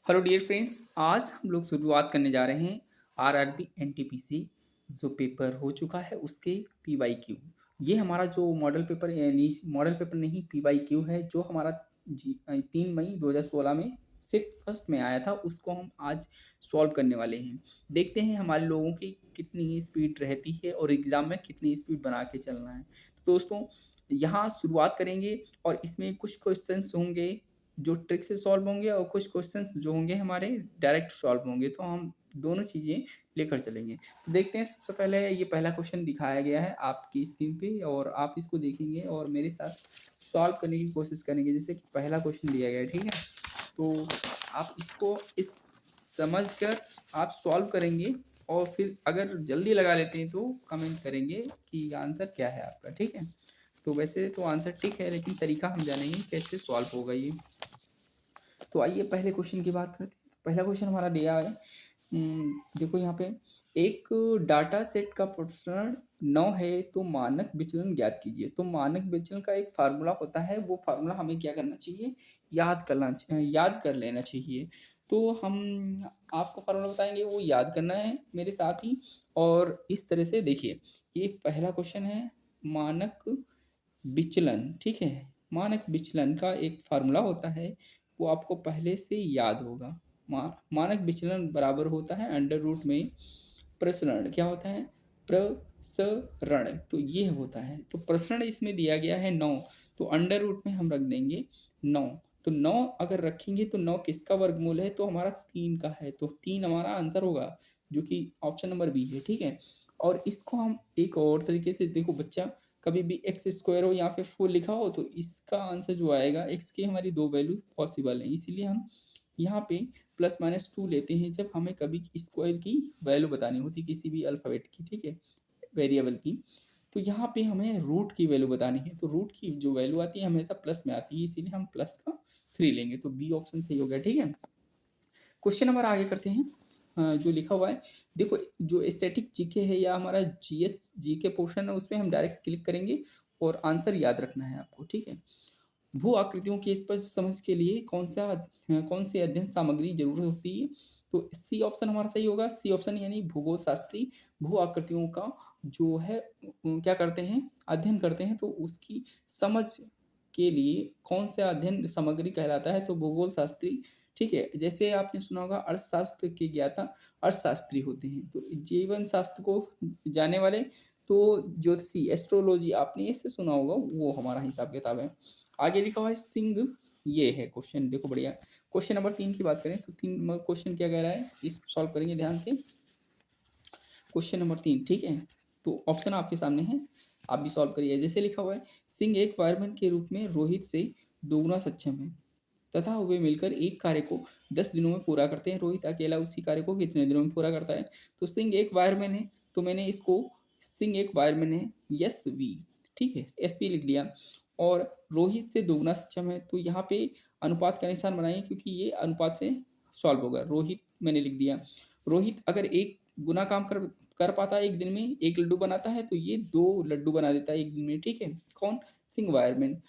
Hello dear friends, आज हम लोग शुरुआत करने जा रहे हैं आरआरबी एनटीपीसी जो पेपर हो चुका है उसके पीवाईक्यू। ये हमारा जो मॉडल पेपर यानी मॉडल पेपर नहीं पीवाईक्यू है जो हमारा 3 मई 2016 में सिर्फ फर्स्ट में आया था, उसको हम आज सॉल्व करने वाले हैं। देखते हैं हमारे लोगों की कितनी स्पीड रहती है और एग्ज़ाम में कितनी स्पीड बना के चलना है। तो दोस्तों, यहाँ शुरुआत करेंगे और इसमें कुछ क्वेश्चंस होंगे जो ट्रिक से सॉल्व होंगे और कुछ क्वेश्चंस जो होंगे हमारे डायरेक्ट सॉल्व होंगे, तो हम दोनों चीज़ें लेकर चलेंगे। तो देखते हैं, सबसे पहले ये पहला क्वेश्चन दिखाया गया है आपकी स्क्रीन पे और आप इसको देखेंगे और मेरे साथ सॉल्व करने की कोशिश करेंगे। जैसे कि पहला क्वेश्चन दिया गया है, ठीक है? तो आप इसको इस समझ कर आप सॉल्व करेंगे और फिर अगर जल्दी लगा लेते हैं तो कमेंट करेंगे कि आंसर क्या है आपका, ठीक है? तो वैसे तो आंसर ठीक है, लेकिन तरीका हम जानेंगे कैसे सॉल्व होगा ये। तो आइए पहले क्वेश्चन की बात करते हैं। पहला क्वेश्चन हमारा दिया है, देखो यहाँ पे एक डाटा सेट का प्रसरण 9 है तो मानक विचलन ज्ञात कीजिए। तो मानक विचलन का एक फार्मूला होता है, वो फार्मूला हमें क्या करना चाहिए, याद कर लेना चाहिए। तो हम आपको फार्मूला बताएंगे, वो याद करना है मेरे साथ ही। और इस तरह से देखिए, ये पहला क्वेश्चन है मानक विचलन, ठीक है? मानक विचलन का एक फार्मूला होता है, वो आपको पहले से याद होगा। मानक विचलन बराबर होता है अंडर रूट में प्रसरण, क्या होता है, प्रसरण। तो ये होता है, तो प्रसरण इसमें दिया गया है 9, तो अंडर रूट में हम रख देंगे 9। तो 9 अगर रखेंगे तो 9 किसका वर्गमूल है, तो हमारा 3 का है, तो 3 हमारा आंसर होगा, जो कि ऑप्शन नंबर बी है, ठीक है? और इसको हम एक और तरीके से देखो बच्चा, कभी भी एक्स स्क्वायर हो या फिर 4 लिखा हो तो इसका आंसर जो आएगा, एक्स की हमारी दो वैल्यू पॉसिबल है, इसीलिए हम यहाँ पे प्लस माइनस 2 लेते हैं जब हमें कभी स्क्वायर की वैल्यू बतानी होती है किसी भी अल्फ़ाबेट की, ठीक है, वेरिएबल की। तो यहाँ पे हमें रूट की वैल्यू बतानी है, तो रूट की जो वैल्यू आती है हमेशा प्लस में आती है, इसीलिए हम प्लस का 3 लेंगे, तो बी ऑप्शन सही हो गया, ठीक है? क्वेश्चन नंबर आगे करते हैं। जो लिखा हुआ है, देखो जो स्टैटिक जीके है या हमारा जीएस जीके पोर्शन है, उसमें हम डायरेक्ट क्लिक करेंगे और आंसर याद रखना है आपको, ठीक है? भू आकृतियों की स्पष्ट समझ के लिए कौन सी अध्ययन सामग्री जरूरत होती है, तो सी ऑप्शन हमारा सही होगा। सी ऑप्शन यानी भूगोल शास्त्री भू आकृतियों का जो है क्या करते हैं, अध्ययन करते हैं, तो उसकी समझ के लिए कौन सा अध्ययन सामग्री कहलाता है, तो भूगोल शास्त्री, ठीक है? जैसे आपने सुना होगा अर्थशास्त्र के ज्ञाता अर्थशास्त्री होते हैं, तो जीवन शास्त्र को जानने वाले तो ज्योतिषी एस्ट्रोलॉजी आपने इससे सुना होगा, वो हमारा हिसाब किताब है। आगे लिखा हुआ है सिंह, ये है क्वेश्चन, देखो बढ़िया। क्वेश्चन नंबर 3 की बात करें तो 3 क्वेश्चन क्या कह रहा है, इस सॉल्व करेंगे ध्यान से। क्वेश्चन नंबर 3, ठीक है? तो ऑप्शन आपके सामने है, आप भी सॉल्व करिए। जैसे लिखा हुआ है, सिंह एक फायरमैन के रूप में रोहित से दोगुना सक्षम है तथा वे मिलकर एक कार्य को 10 दिनों में पूरा करते हैं। रोहित अकेला उसी कार्य को कितने दिनों में पूरा करता है? तो सिंह एक वायरमैन है, तो मैंने इसको सिंह एक वायरमैन है, यस वी, ठीक है, एस पी लिख दिया। और रोहित से दोगुना सक्षम है, तो यहाँ पे अनुपात का निशान बनाइए क्योंकि ये अनुपात से सॉल्व होगा। रोहित मैंने लिख दिया। रोहित अगर एक गुना काम कर कर पाता है एक दिन में, एक लड्डू बनाता है, तो ये 2 लड्डू बना देता है एक दिन में, ठीक है? कौन? सिंह वायरमैन।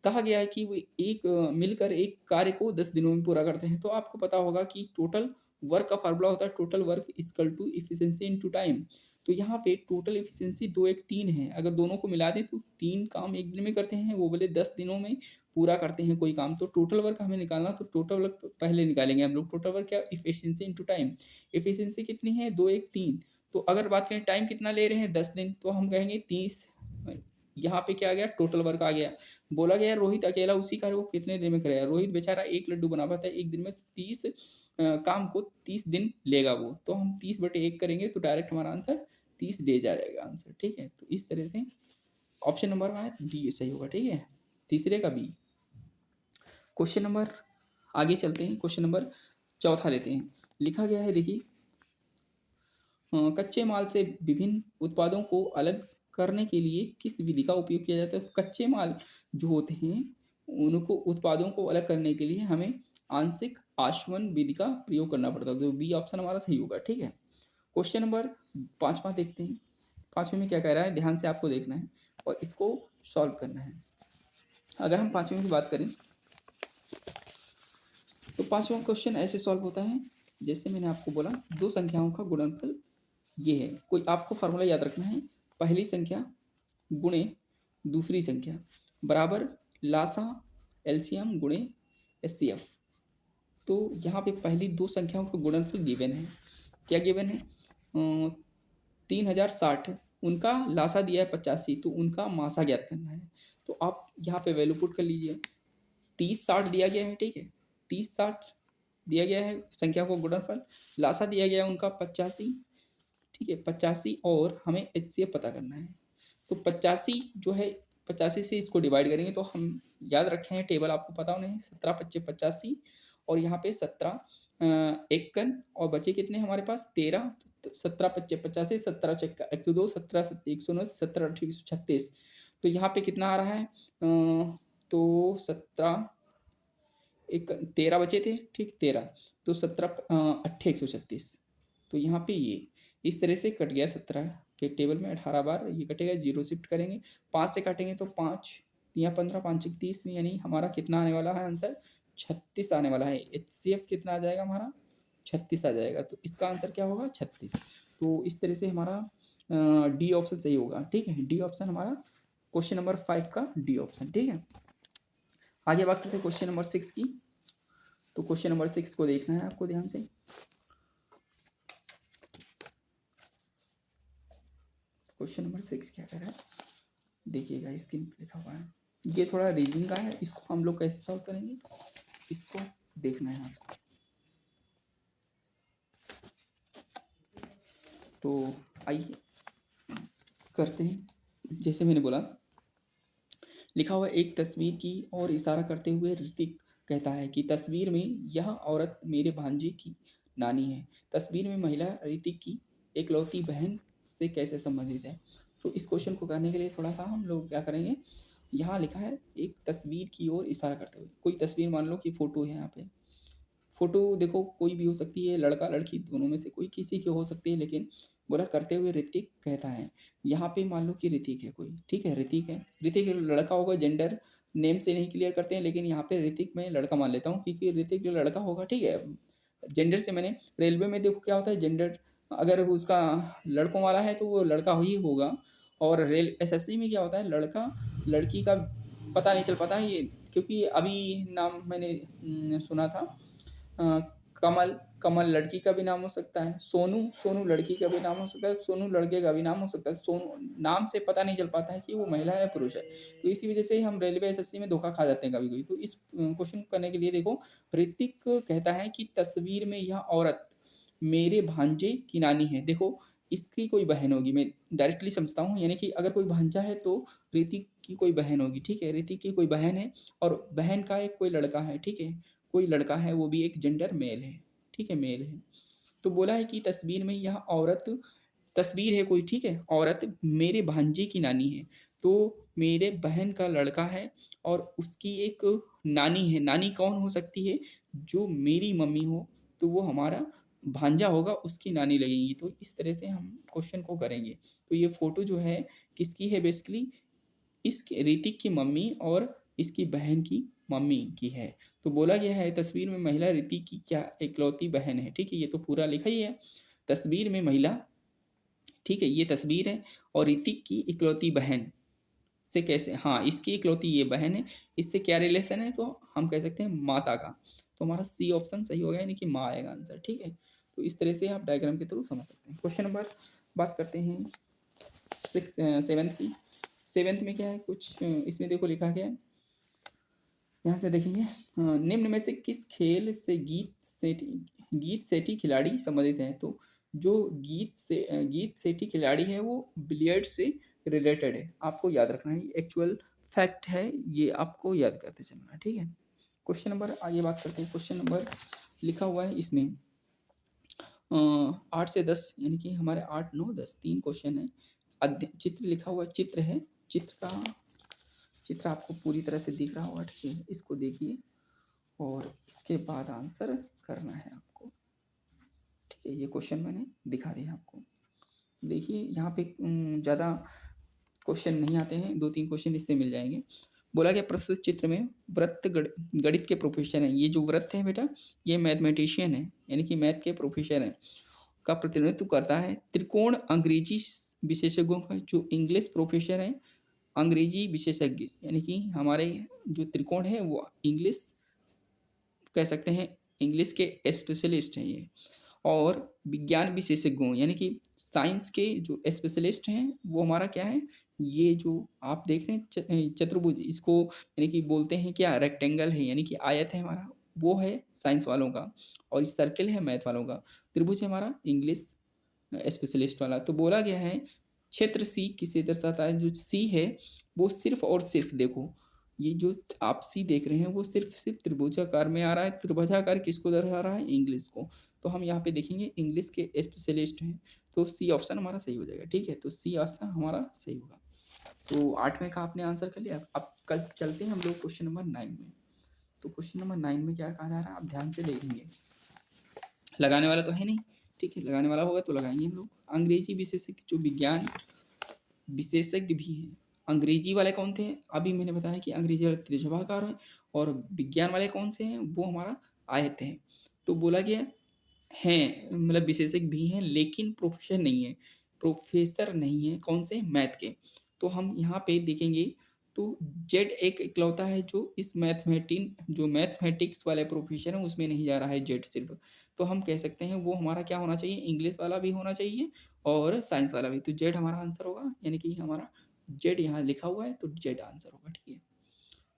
कहा गया है कि वो मिलकर एक कार्य को 10 दिनों में पूरा करते हैं। तो आपको पता होगा कि टोटल वर्क का फार्मूला होता है total work equal to efficiency into time. तो यहाँ पे टोटल एफिशिएंसी 2 1 3 है, अगर दोनों को मिला दें तो 3 काम एक दिन में करते हैं, वो बोले 10 दिनों में पूरा करते हैं कोई काम। तो टोटल वर्क हमें निकालना, तो टोटल वर्क पहले निकालेंगे हम लोग। टोटल वर्क क्या, एफिशिएंसी इनटू टाइम। एफिशिएंसी कितनी है, 2 1 3। तो अगर बात करें टाइम कितना ले रहे हैं, 10 दिन, तो हम कहेंगे 30। यहाँ पे क्या आ गया, टोटल वर्क आ गया। बोला गया रोहित अकेला उसी कार्य को कितने दिन में करेगा। रोहित बेचारा एक लड्डू बना पाता है एक दिन में, 30 काम को 30 दिन लेगा वो, तो हम 30/1 करेंगे तो डायरेक्ट हमारा आंसर 30 डेज आ जाएगा आंसर, ठीक है? तो इस तरह से ऑप्शन नंबर है बी सही होगा, ठीक है? तीसरे का बी। क्वेश्चन नंबर आगे चलते हैं, क्वेश्चन नंबर चौथा लेते हैं। लिखा गया है, देखिए, कच्चे माल से विभिन्न उत्पादों को अलग करने के लिए किस विधि का उपयोग किया जाता है? कच्चे माल जो होते हैं उनको, उत्पादों को अलग करने के लिए हमें आंशिक आशवन विधि का प्रयोग करना पड़ता है, तो बी ऑप्शन हमारा सही होगा, ठीक है? क्वेश्चन नंबर 5वां देखते हैं। 5वें में क्या कह रहा है, ध्यान से आपको देखना है और इसको सॉल्व करना है। अगर हम 5वें की बात करें तो पांचवा क्वेश्चन ऐसे सॉल्व होता है, जैसे मैंने आपको बोला दो संख्याओं का गुणनफल ये है। कोई आपको फार्मूला याद रखना है, पहली संख्या गुणे दूसरी संख्या बराबर लासा एलसीएम गुणे एचसीएफ। तो यहाँ पे पहली दो संख्याओं का गुणनफल गिवन है। क्या गिवन है? 3060, उनका लासा दिया है 85, तो उनका मासा ज्ञात करना है। तो आप यहाँ पे वैल्यू पुट कर लीजिए। 3060 दिया गया है, ठीक है, 3060 दिया गया है संख्या को गुणनफल, लासा दिया गया है उनका 85, ठीक है 85, और हमें एचसीएफ पता करना है। तो 85 जो है, 85 से इसको डिवाइड करेंगे तो हम याद रखे हैं टेबल, आपको पता होना है, 17 × 25 = 85, और यहाँ पे 17 एक कन, और बचे कितने हमारे पास 13, 17 × 25 = 85, 17 × 1 = 2, 17 × 7 = 109, 17 × 8 = 136। तो यहाँ पे कितना आ रहा है? तो 17 एक 13 बचे थे, ठीक 13, तो 17 × 8 = 136। तो यहाँ पे ये इस तरह से कट गया 17 के टेबल में 18 बार ये कटेगा, जीरो शिफ्ट करेंगे, 5 से काटेंगे तो 5 या 15, 5 × 30, यानी हमारा कितना आने वाला है आंसर? 36 आने वाला है। एचसीएफ कितना आ जाएगा हमारा? 36 आ जाएगा। तो इसका आंसर क्या होगा? 36। तो इस तरह से हमारा डी ऑप्शन सही होगा, ठीक है, डी ऑप्शन हमारा क्वेश्चन नंबर 5 का डी ऑप्शन, ठीक है। आगे बात करते हैं क्वेश्चन नंबर 6 की। तो क्वेश्चन नंबर 6 को देखना है आपको ध्यान से। क्वेश्चन नंबर 6 क्या कह रहा है, देखिएगा, स्क्रीन पे लिखा हुआ है। ये थोड़ा रीजनिंग का है, इसको हम लोग कैसे सॉल्व करेंगे, इसको देखना है आपको। तो आइए करते हैं। जैसे मैंने बोला, लिखा हुआ एक तस्वीर की और इशारा करते हुए ऋतिक कहता है कि तस्वीर में यह औरत मेरे भांजे की नानी है। तस्वीर में महिला ऋतिक की एकलौती बहन से कैसे संबंधित है? तो इस क्वेश्चन को करने के लिए थोड़ा सा हम लोग क्या करेंगे, यहाँ लिखा है एक तस्वीर की ओर इशारा करते हुए, कोई तस्वीर मान लो कि फोटो है यहाँ पे। फोटो देखो कोई भी हो सकती है, लड़का लड़की दोनों में से कोई किसी की हो सकती है, लेकिन बोला करते हुए ऋतिक कहता है। यहाँ पे मान लो कि ऋतिक है कोई, ठीक है, ऋतिक है, ऋतिक लड़का होगा, जेंडर नेम से नहीं क्लियर करते हैं, लेकिन यहाँ पे ऋतिक मैं लड़का मान लेता हूँ क्योंकि ऋतिक लड़का होगा, ठीक है। जेंडर से मैंने, रेलवे में देखो क्या होता है जेंडर, अगर उसका लड़कों वाला है तो वो लड़का ही होगा, और रेल एसएससी में क्या होता है, लड़का लड़की का पता नहीं चल पाता है ये, क्योंकि अभी नाम मैंने सुना था, अ, कमल, कमल लड़की का भी नाम हो सकता है, सोनू, सोनू लड़की का भी नाम हो सकता है, सोनू लड़के का भी नाम हो सकता है। सोनू नाम से पता नहीं चल पाता है कि वो महिला है या पुरुष है। तो इसी वजह से हम रेलवे एसएससी में धोखा खा जाते हैं कभी कभी। तो इस क्वेश्चन को करने के लिए देखो, ऋतिक कहता है कि तस्वीर में यह औरत मेरे भांजे की नानी है। देखो इसकी कोई बहन होगी, मैं डायरेक्टली समझता हूँ, यानी कि अगर कोई भांजा है तो ऋतिक की कोई बहन होगी, ठीक है, ऋतिक की कोई बहन है, और बहन का एक कोई लड़का है, ठीक है, कोई लड़का है, वो भी एक जेंडर मेल है, ठीक है, मेल है। तो बोला है कि तस्वीर में यह औरत, तस्वीर है कोई, ठीक है, औरत मेरे भांजे की नानी है। तो मेरे बहन का लड़का है और उसकी एक नानी है। नानी कौन हो सकती है? जो मेरी मम्मी हो, तो वो हमारा भांजा होगा, उसकी नानी लगेगी। तो इस तरह से हम क्वेश्चन को करेंगे। तो ये फोटो जो है किसकी है? बेसिकली इस ऋतिक की मम्मी और इसकी बहन की मम्मी की है। तो बोला गया है तस्वीर में महिला ऋतिक की क्या इकलौती बहन है, ठीक है, ये तो पूरा लिखा ही है। तस्वीर में महिला, ठीक है, ये तस्वीर है, और ऋतिक की इकलौती बहन से कैसे, हाँ इसकी इकलौती ये बहन है, इससे क्या रिलेशन है? तो हम कह सकते हैं माता का। तो हमारा सी ऑप्शन सही हो गया, यानी कि माँ आएगा आंसर, ठीक है। तो इस तरह से आप डायग्राम के थ्रू समझ सकते हैं। क्वेश्चन नंबर बात करते हैं सेवेंथ की। सेवेंथ में क्या है कुछ, इसमें देखो लिखा गया है, यहाँ से देखेंगे, निम्न में से किस खेल से गीत सेठी खिलाड़ी संबंधित है? तो जो गीत सेठी खिलाड़ी है वो बिलियर्ड से रिलेटेड है, आपको याद रखना है, एक्चुअल फैक्ट है, ये आपको याद करते चलना है, ठीक है। क्वेश्चन नंबर आगे बात करते हैं। क्वेश्चन नंबर लिखा हुआ है इसमें 8 से 10, यानी कि हमारे 8, 9, 10 तीन क्वेश्चन है। चित्र लिखा हुआ चित्र है, चित्र आपको पूरी तरह से दिख रहा होगा, ठीक है, इसको देखिए और इसके बाद आंसर करना है आपको, ठीक है। ये क्वेश्चन मैंने दिखा दिया आपको। देखिए यहाँ पे ज़्यादा क्वेश्चन नहीं आते हैं, 2-3 क्वेश्चन इससे मिल जाएंगे। बोला गया प्रस्तुत चित्र में वृत्त गणित के प्रोफेसर हैं। ये जो वृत्त है बेटा, ये मैथमेटिशियन है, यानी कि मैथ के प्रोफेसर हैं, का प्रतिनिधित्व करता है। त्रिकोण अंग्रेजी विशेषज्ञों का जो इंग्लिश प्रोफेसर है, अंग्रेजी विशेषज्ञ, यानी कि हमारे जो त्रिकोण है वो इंग्लिश कह सकते हैं, इंग्लिश के स्पेशलिस्ट हैं ये। और विज्ञान विशेषज्ञों यानी कि साइंस के जो स्पेशलिस्ट हैं वो हमारा क्या है, ये जो आप देख रहे हैं चतुर्भुज, इसको यानी कि बोलते हैं क्या, रेक्टेंगल है, यानी कि आयत है हमारा, वो है साइंस वालों का। और ये सर्किल है मैथ वालों का। त्रिभुज है हमारा इंग्लिश स्पेशलिस्ट वाला। तो बोला गया है क्षेत्र सी किसे दर्शाता है, जो सी है वो सिर्फ और सिर्फ देखो, ये जो आप सी देख रहे हैं वो सिर्फ सिर्फ त्रिभुजाकार में आ रहा है। त्रिभुजाकार किसको दर्शा रहा है, इंग्लिश को। तो हम यहाँ पे देखेंगे इंग्लिश के स्पेशलिस्ट हैं, तो सी ऑप्शन हमारा सही हो जाएगा। ठीक है, तो सी ऑप्शन हमारा सही होगा। तो 8वें का आपने आंसर कर लिया। अब कल चलते हैं हम लोग क्वेश्चन नंबर 9 में। तो क्वेश्चन नंबर 9 में क्या कहा जा रहा है, आप ध्यान से देखेंगे। लगाने वाला तो है नहीं, ठीक है, लगाने वाला होगा तो लगाएंगे हम लोग। अंग्रेजी विशेषज्ञ जो विज्ञान विशेषज्ञ भी हैं, अंग्रेजी वाले कौन थे, अभी मैंने बताया कि अंग्रेजी वाले त्रिज्यवाकार हैं, और विज्ञान वाले कौन से हैं, वो हमारा आयत हैं। तो बोला गया हैं, मतलब विशेषज्ञ भी हैं लेकिन प्रोफेसर नहीं है, प्रोफेसर नहीं है, कौन से, मैथ के। तो हम यहाँ पे देखेंगे तो जेड एक इकलौता है जो इस मैथमेटिक्स वाले प्रोफेसर हैं उसमें नहीं जा रहा है, जेड सिर्फ। तो हम कह सकते हैं वो हमारा क्या होना चाहिए, इंग्लिश वाला भी होना चाहिए और साइंस वाला भी। तो जेड हमारा आंसर होगा, यानी कि हमारा जेड यहाँ लिखा हुआ है तो जेड आंसर होगा। ठीक है,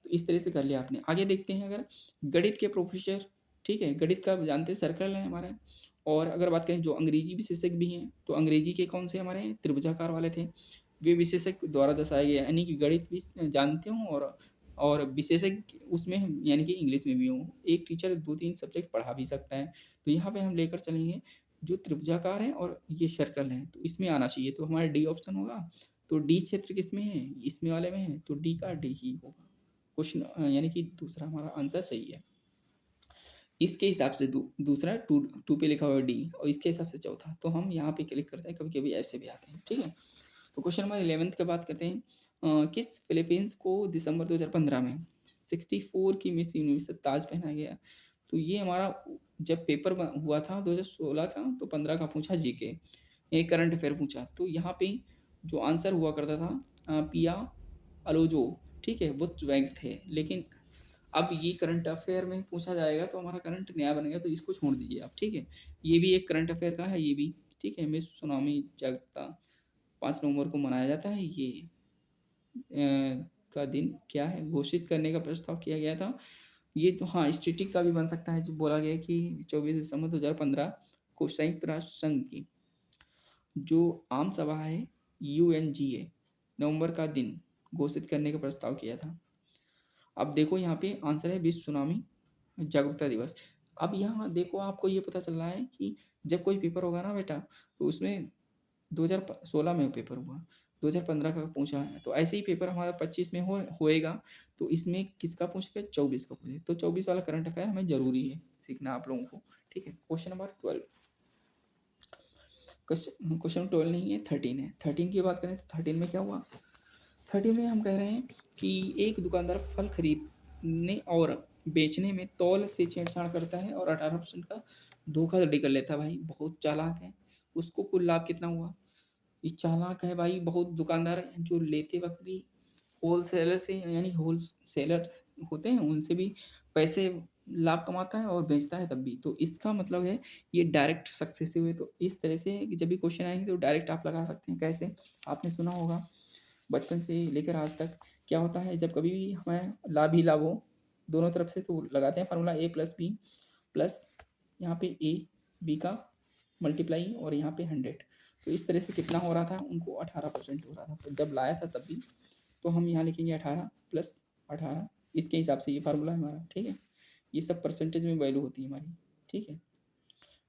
तो इस तरह से कर लिया आपने। आगे देखते हैं, अगर गणित के प्रोफेसर, ठीक है, गणित का जानते हैं सर्कल है हमारे। और अगर बात करें जो अंग्रेजी विशेषज्ञ भी हैं, तो अंग्रेजी के कौन से हमारे त्रिभुजाकार वाले थे, वे विशेषज्ञ द्वारा दर्शाए गए, यानी कि गणित भी जानते हूँ और विशेषज्ञ उसमें यानी कि इंग्लिश में भी हूँ। एक टीचर 2-3 सब्जेक्ट पढ़ा भी सकता है। तो यहाँ पे हम लेकर चलेंगे जो त्रिभुजाकार है और ये सर्कल है, तो इसमें आना चाहिए। तो हमारा डी ऑप्शन होगा। तो डी क्षेत्र किसमें है, इसमें वाले में है, तो डी का डी ही होगा क्वेश्चन, यानी कि दूसरा हमारा आंसर सही है। इसके हिसाब से दूसरा टू टू पे लिखा हुआ है डी, और इसके हिसाब से चौथा। तो हम यहाँ पे क्लिक करते हैं, कभी कभी ऐसे भी आते हैं। ठीक है, तो क्वेश्चन नंबर 11 की बात करते हैं। किस फिलीपींस को दिसंबर 2015 में 64 की मिस यूनिवर्स ताज पहनाया गया। तो ये हमारा जब पेपर हुआ था 2016 का, तो 15 का पूछा जीके, एक करंट अफेयर पूछा। तो यहाँ पे जो आंसर हुआ करता था पिया अलोजो, ठीक है, वो स्वैग थे। लेकिन अब ये करंट अफेयर में पूछा जाएगा तो हमारा करंट नया बनेगा, तो इसको छोड़ दीजिए आप। ठीक है, ये भी एक करंट अफेयर का है, ये भी ठीक है। मिस सुनामी जागता 5 नवंबर को मनाया जाता है। ये का दिन क्या है, घोषित करने का प्रस्ताव किया गया था। ये तो हाँ, स्टेटिक का भी बन सकता है, जो बोला गया कि 24 दिसंबर 2015 को संयुक्त राष्ट्र संघ की जो आम सभा है यूएनजीए, नवंबर का दिन घोषित करने का प्रस्ताव किया था। अब देखो यहाँ पे आंसर है विश्व सुनामी जागरूकता दिवस। अब यहाँ देखो आपको ये पता चल रहा है कि जब कोई पेपर होगा ना बेटा, तो उसमें 2016 में पेपर हुआ, 2015 का पूछा है, तो ऐसे ही पेपर हमारा 25 में होएगा। तो इसमें किसका पूछेगा, 24 का पूछे, तो 24 वाला करंट अफेयर हमें जरूरी है सीखना आप लोगों को। ठीक है, क्वेश्चन नंबर 12, क्वेश्चन 12 नहीं है, 13 है। 13 की बात करें तो 13 में क्या हुआ, 13 में हम कह रहे हैं कि एक दुकानदार फल खरीदने और बेचने में तौल से छेड़छाड़ करता है और 18% का धोखाधड़ी कर लेता है। भाई बहुत चालाक है, उसको कुल लाभ कितना हुआ, ये चालाक है भाई बहुत। दुकानदार जो लेते वक्त भी होलसेलर से, यानी होलसेलर होते हैं उनसे भी पैसे लाभ कमाता है और बेचता है तब भी। तो इसका मतलब है ये डायरेक्ट सक्सेसिव है। तो इस तरह से कि जब भी क्वेश्चन आएंगे तो डायरेक्ट आप लगा सकते हैं। कैसे, आपने सुना होगा बचपन से लेकर आज तक, क्या होता है जब कभी भी हमें लाभ ही लाभ हो दोनों तरफ से, तो लगाते हैं फार्मूला A+B प्लस यहाँ पे A B का मल्टीप्लाई और यहाँ पे 100। तो इस तरह से कितना हो रहा था उनको, 18% हो रहा था। तो जब लाया था तब भी, तो हम यहाँ लिखेंगे 18 प्लस 18, इसके हिसाब से ये फार्मूला है हमारा। ठीक है, ये सब परसेंटेज में वैल्यू होती है हमारी। ठीक है,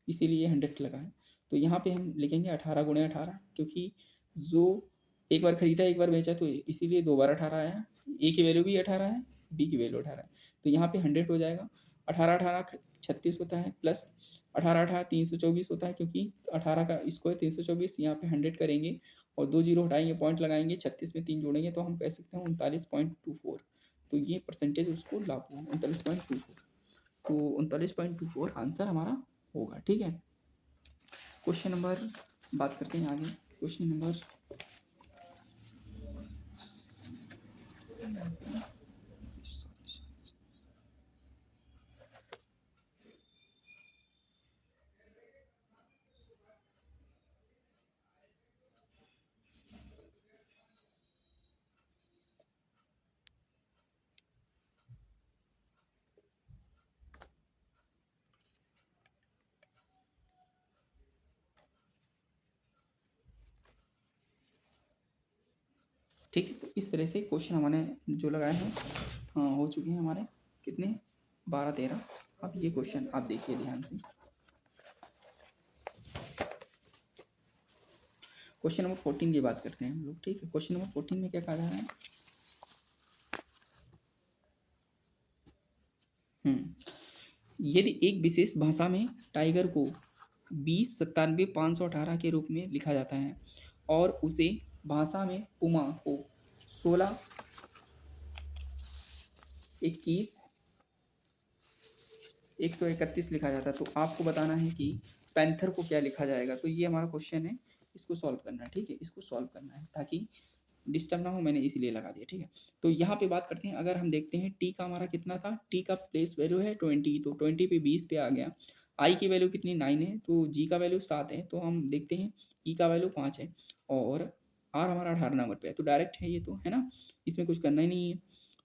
इसीलिए 100 लगा है। तो यहाँ पे हम लिखेंगे 18 × 18, क्योंकि जो एक बार खरीदा एक बार बेचा, तो इसीलिए 2 बार 18 आया। ए की वैल्यू भी 18 है, बी की वैल्यू 18 है। तो यहाँ पे 100 हो जाएगा। 18 18 36 होता है, प्लस 18 18 324 होता है, क्योंकि 18 का स्क्वायर 324, यहाँ पे 100 करेंगे और 2 जीरो हटाएंगे, पॉइंट लगाएंगे, 36 में 3 जोड़ेंगे, तो हम कह सकते हैं 39.24। तो ये परसेंटेज उसको लागू होगा 39.24। तो 39.24 आंसर हमारा होगा। ठीक है, क्वेश्चन नंबर बात करते हैं आगे। क्वेश्चन नंबर ठीक है, तो इस तरह से क्वेश्चन हमारे जो लगाए हैं हो चुके हैं हमारे कितने 12-13। अब ये क्वेश्चन आप देखिए ध्यान से। क्वेश्चन नंबर 14 की बात करते हैं हम लोग। ठीक है, क्वेश्चन नंबर 14 में क्या कहा जा रहा है। यदि एक विशेष भाषा में टाइगर को 20, 97, 518 के रूप में लिखा जाता है और उसे भाषा में पुमा को 16, 21, 131 लिखा जाता है, तो आपको बताना है कि पैंथर को क्या लिखा जाएगा। तो ये हमारा क्वेश्चन है, इसको सॉल्व करना है। ठीक है, इसको सॉल्व करना है ताकि डिस्टर्ब ना हो, मैंने इसीलिए लगा दिया। ठीक है, तो यहाँ पे बात करते हैं। अगर हम देखते हैं टी का हमारा कितना था, टी का प्लेस वैल्यू है 20, तो 20 पे 20 पे आ गया। आई की वैल्यू कितनी 9 है, तो जी का वैल्यू 7 है, तो हम देखते हैं ई का वैल्यू 5 है और आर हमारा 18 नंबर पे है, तो डायरेक्ट है ये, तो है ना, इसमें कुछ करना ही नहीं है।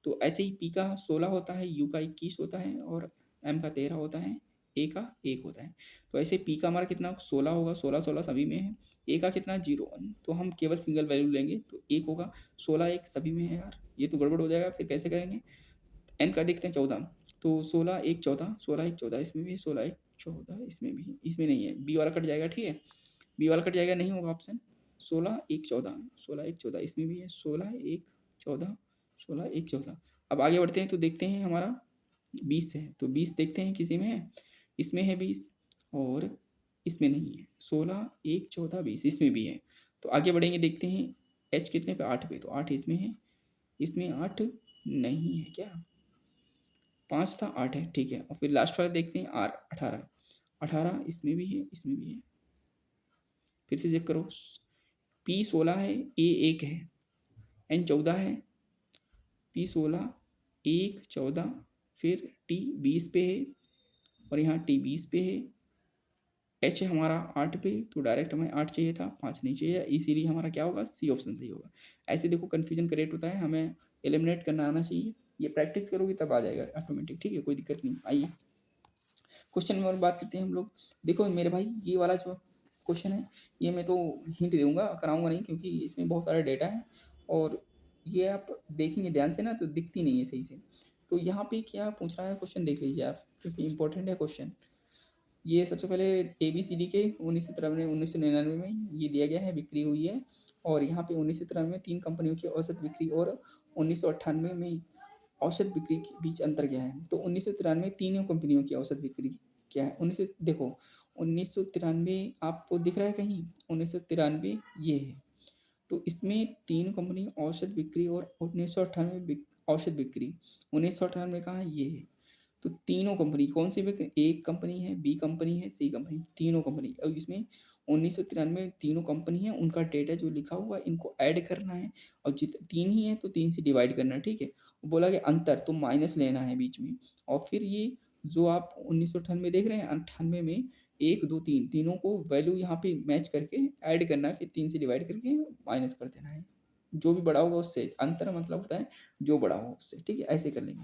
तो ऐसे ही पी का 16 होता है, यू का 21 होता है और एम का 13 होता है, ए का 1 होता है। तो ऐसे पी का हमारा कितना 16 होगा, 16 सभी में है। ए का कितना 0, तो हम केवल सिंगल वैल्यू लेंगे तो 1 होगा। 16 1 सभी में है यार, ये तो गड़बड़ हो जाएगा, फिर कैसे करेंगे। एन का देखते हैं 14, तो 16 1 14, 16 1 14 इसमें भी है, 16 1 14 इसमें भी है, इसमें नहीं है, बी वाला कट जाएगा। ठीक है, बी वाला कट जाएगा, नहीं होगा ऑप्शन। 16 1 14, 16 1 14 इसमें भी है, 16 1 14, 16 1 14। अब आगे बढ़ते हैं तो देखते हैं हमारा 20 है, तो 20 देखते हैं किसी में है, इसमें है 20 और इसमें नहीं है। 16 1 14 20 इसमें भी है। तो आगे बढ़ेंगे, देखते हैं एच कितने पे 8 पे, तो 8 इसमें है, इसमें 8 नहीं है क्या, 5 था 8 है। ठीक है, और फिर लास्ट वाला देखते हैं आर 18, 18 इसमें भी है, इसमें भी है। फिर से चेक करो, पी 16 है, ए 1 है, एन 14 है, पी 16 1 14, फिर टी 20 पे है और यहाँ टी 20 पे है। एच है हमारा 8 पे, तो डायरेक्ट हमें 8 चाहिए था, 5 नहीं चाहिए, इसीलिए हमारा क्या होगा, सी ऑप्शन सही होगा। ऐसे देखो कन्फ्यूजन करेक्ट होता है, हमें एलिमिनेट करना आना चाहिए। ये प्रैक्टिस करोगे तब आ जाएगा ऑटोमेटिक। ठीक है, कोई दिक्कत नहीं। आइए क्वेश्चन नंबर बात करते हैं हम लोग। देखो मेरे भाई, ये वाला जो क्वेश्चन है, ये मैं तो हिंट दूंगा, कराऊंगा नहीं, क्योंकि इसमें बहुत सारा डेटा है और ये आप देखेंगे ध्यान से ना तो दिखती नहीं है सही से। तो यहाँ पे क्या पूछ रहा है क्वेश्चन, देख लीजिए आप, क्योंकि इंपॉर्टेंट है क्वेश्चन। ये सबसे पहले ए बी सी डी के 1993 में ये दिया गया है, बिक्री हुई है। और यहाँ पे 1993 में 3 कंपनियों की औसत बिक्री और 1998 में औसत बिक्री के बीच अंतर क्या है। तो 1993 तीनों कंपनियों की औसत बिक्री क्या है। उन्नीस देखो 1993 आपको दिख रहा है कहीं, 1993 ये है, तो इसमें तीन कंपनी औसत बिक्री और 1998 औसत बिक्री, 1998 कहाँ है, ये है। तो तीनों कंपनी कौन सी, एक कंपनी है, बी कंपनी है, सी कंपनी, तीनों कंपनी। और इसमें 1993 तीनों कंपनी है, उनका डेटा जो लिखा हुआ है इनको ऐड करना है, और जित 3 ही है तो 3 से डिवाइड करना है। ठीक है, बोला कि अंतर तो माइनस लेना है बीच में, और फिर ये जो आप 1998 देख रहे हैं, 98 में 1 2 3 तीनों को वैल्यू यहाँ पे मैच करके ऐड करना है, फिर 3 से डिवाइड करके माइनस कर देना है। जो भी बड़ा होगा उससे, अंतर मतलब होता है जो बड़ा हो उससे। ठीक है, ऐसे कर लेंगे।